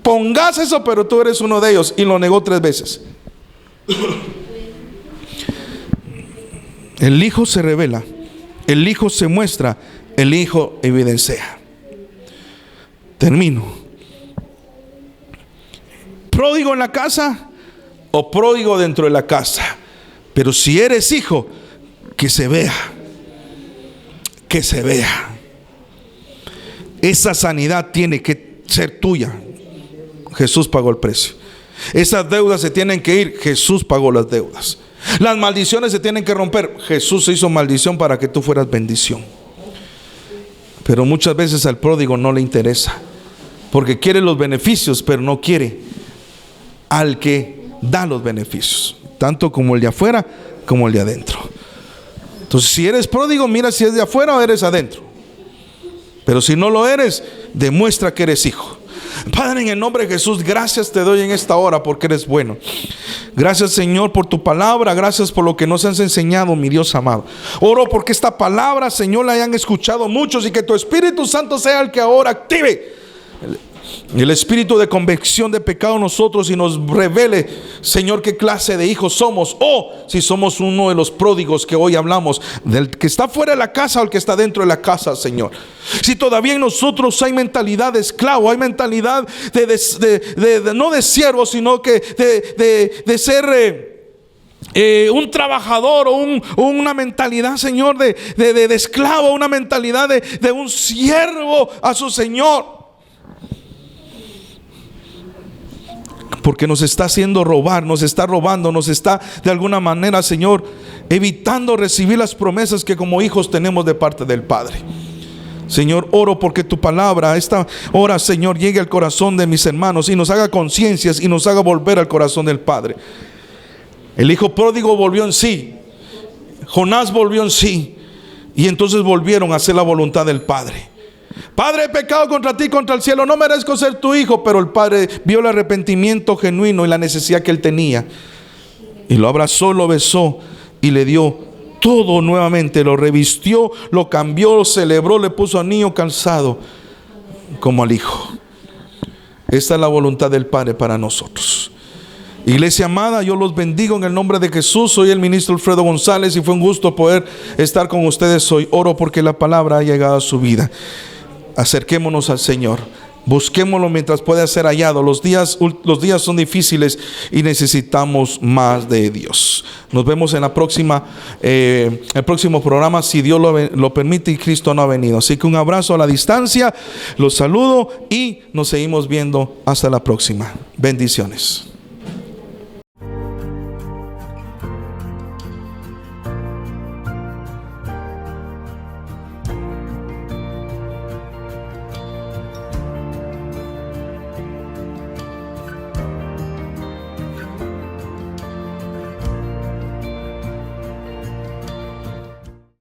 A: pongas eso, pero tú eres uno de ellos. Y lo negó 3 veces. El Hijo se revela, el Hijo se muestra, el Hijo evidencia. Termino. ¿Pródigo en la casa o pródigo dentro de la casa? Pero si eres hijo, que se vea. Que se vea. Esa sanidad tiene que ser tuya. Jesús pagó el precio. Esas deudas se tienen que ir. Jesús pagó las deudas. Las maldiciones se tienen que romper. Jesús hizo maldición para que tú fueras bendición. Pero muchas veces al pródigo no le interesa, porque quiere los beneficios, pero no quiere al que da los beneficios, tanto como el de afuera como el de adentro. Entonces, si eres pródigo, mira si es de afuera o eres adentro. Pero si no lo eres, demuestra que eres hijo. Padre, en el nombre de Jesús, gracias te doy en esta hora porque eres bueno. Gracias, Señor, por tu palabra. Gracias por lo que nos has enseñado, mi Dios amado. Oro porque esta palabra, Señor, la hayan escuchado muchos y que tu Espíritu Santo sea el que ahora active el espíritu de convicción de pecado en nosotros y nos revele, Señor, qué clase de hijos somos, o si somos uno de los pródigos que hoy hablamos, del que está fuera de la casa o el que está dentro de la casa, Señor. Si todavía en nosotros hay mentalidad de esclavo, hay mentalidad no de siervo, sino que de ser un trabajador o una mentalidad, Señor, de esclavo, una mentalidad de un siervo a su Señor, porque nos está haciendo robar, nos está robando, nos está de alguna manera, Señor, evitando recibir las promesas que como hijos tenemos de parte del Padre. Señor, oro porque tu palabra a esta hora, Señor, llegue al corazón de mis hermanos y nos haga conciencias y nos haga volver al corazón del Padre. El hijo pródigo volvió en sí, Jonás volvió en sí, y entonces volvieron a hacer la voluntad del Padre. Padre, he pecado contra ti, contra el cielo, no merezco ser tu hijo. Pero el Padre vio el arrepentimiento genuino y la necesidad que él tenía, y lo abrazó, lo besó y le dio todo nuevamente. Lo revistió, lo cambió, lo celebró, le puso anillo calzado como al hijo. Esta es la voluntad del Padre para nosotros. Iglesia amada, yo los bendigo en el nombre de Jesús. Soy el ministro Alfredo González y fue un gusto poder estar con ustedes hoy. Oro porque la palabra ha llegado a su vida. Acerquémonos al Señor. Busquémoslo mientras pueda ser hallado. Los días son difíciles y necesitamos más de Dios. Nos vemos en el próximo programa, si Dios lo permite y Cristo no ha venido. Así que un abrazo a la distancia. Los saludo y nos seguimos viendo hasta la próxima. Bendiciones.